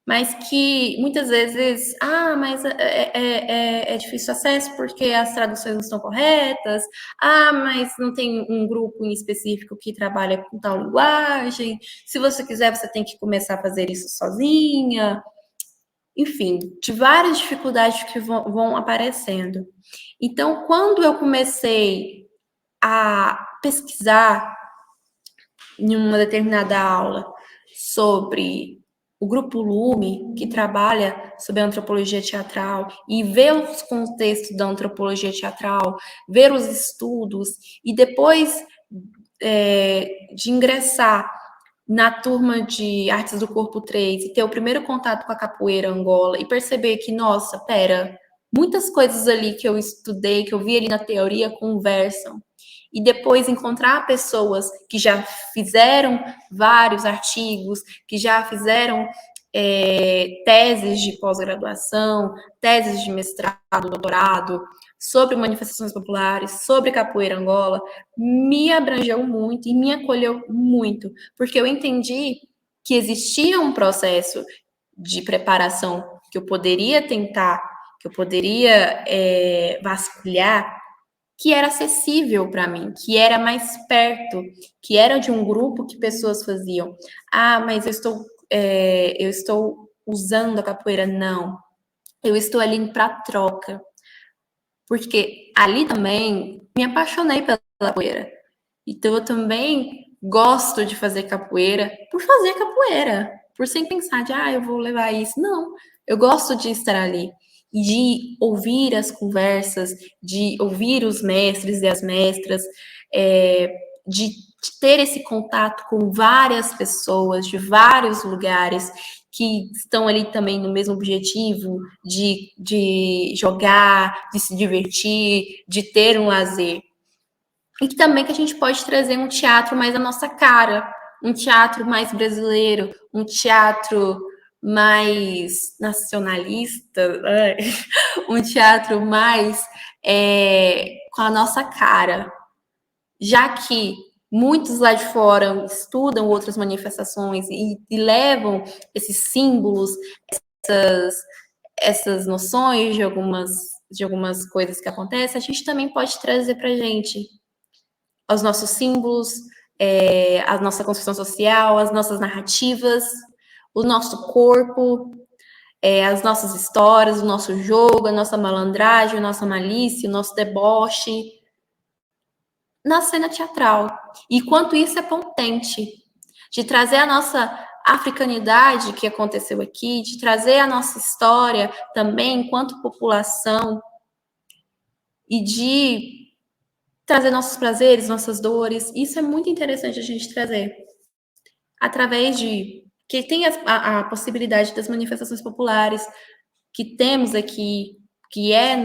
mas que muitas vezes, mas é difícil acesso porque as traduções não estão corretas, mas não tem um grupo em específico que trabalha com tal linguagem, se você quiser, você tem que começar a fazer isso sozinha, enfim, de várias dificuldades que vão aparecendo. Então, quando eu comecei a pesquisar em uma determinada aula sobre o Grupo Lume, que trabalha sobre a antropologia teatral, e ver os contextos da antropologia teatral, ver os estudos, e depois de ingressar na turma de Artes do Corpo 3 e ter o primeiro contato com a capoeira Angola e perceber que, nossa, muitas coisas ali que eu estudei, que eu vi ali na teoria, conversam. E depois encontrar pessoas que já fizeram vários artigos, que já fizeram teses de pós-graduação, teses de mestrado, doutorado, sobre manifestações populares, sobre capoeira Angola, me abrangeu muito e me acolheu muito, porque eu entendi que existia um processo de preparação que eu poderia tentar, que eu poderia vasculhar, que era acessível para mim, que era mais perto, que era de um grupo que pessoas faziam. Ah, mas eu estou usando a capoeira. Não, eu estou ali para troca. Porque ali também me apaixonei pela capoeira. Então eu também gosto de fazer capoeira, por sem pensar de, eu vou levar isso. Não, eu gosto de estar ali, de ouvir as conversas, de ouvir os mestres e as mestras, de ter esse contato com várias pessoas de vários lugares que estão ali também no mesmo objetivo de jogar, de se divertir, de ter um lazer. E que também que a gente pode trazer um teatro mais à nossa cara, um teatro mais brasileiro, um teatro mais nacionalista, um teatro mais com a nossa cara, já que muitos lá de fora estudam outras manifestações e levam esses símbolos, essas noções de algumas coisas que acontecem, a gente também pode trazer para a gente os nossos símbolos, a nossa construção social, as nossas narrativas, o nosso corpo, as nossas histórias, o nosso jogo, a nossa malandragem, a nossa malícia, o nosso deboche na cena teatral. E quanto isso é potente, de trazer a nossa africanidade que aconteceu aqui, de trazer a nossa história também enquanto população e de trazer nossos prazeres, nossas dores. Isso é muito interessante a gente trazer através de que tem a possibilidade das manifestações populares que temos aqui, que é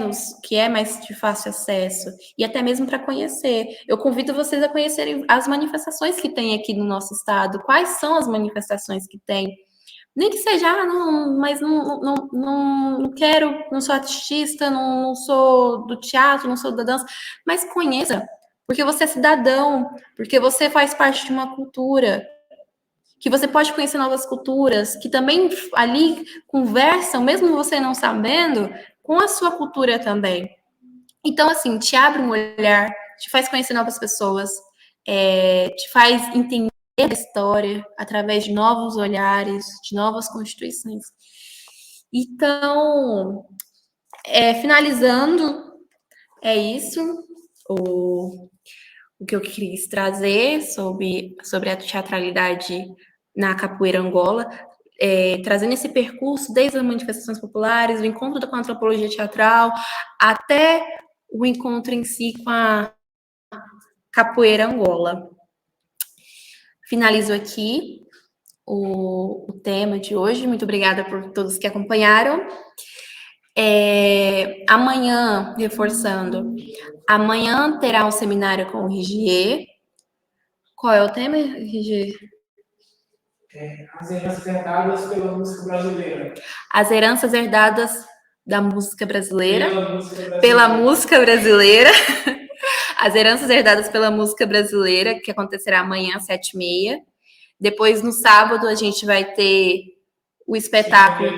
mais de fácil acesso, e até mesmo para conhecer. Eu convido vocês a conhecerem as manifestações que tem aqui no nosso estado. Quais são as manifestações que tem? Nem que seja, mas não quero, não sou artista, não sou do teatro, não sou da dança, mas conheça, porque você é cidadão, porque você faz parte de uma cultura, que você pode conhecer novas culturas, que também ali conversam, mesmo você não sabendo, com a sua cultura também. Então, assim, te abre um olhar, te faz conhecer novas pessoas, te faz entender a história através de novos olhares, de novas constituições. Então, finalizando, é isso o que eu quis trazer sobre a teatralidade na capoeira Angola, trazendo esse percurso desde as manifestações populares, o encontro com a antropologia teatral, até o encontro em si com a capoeira Angola. Finalizo aqui o tema de hoje. Muito obrigada por todos que acompanharam. Amanhã, reforçando, amanhã terá um seminário com o Rigier. Qual é o tema, Rigier? As heranças herdadas pela música brasileira. As heranças herdadas da música brasileira. Pela música brasileira. As heranças herdadas pela música brasileira, que acontecerá amanhã às 7h30. Depois, no sábado, a gente vai ter o espetáculo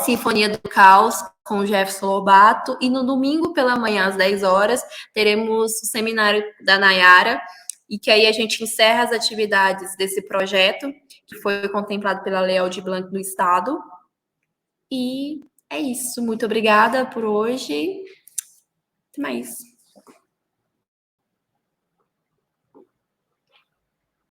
Sinfonia do Caos, com o Jefferson Lobato. E no domingo, pela manhã, às 10 horas, teremos o seminário da Nayara, e que aí a gente encerra as atividades desse projeto, que foi contemplado pela Lei Aldir Blanc do Estado. E é isso. Muito obrigada por hoje. Até mais.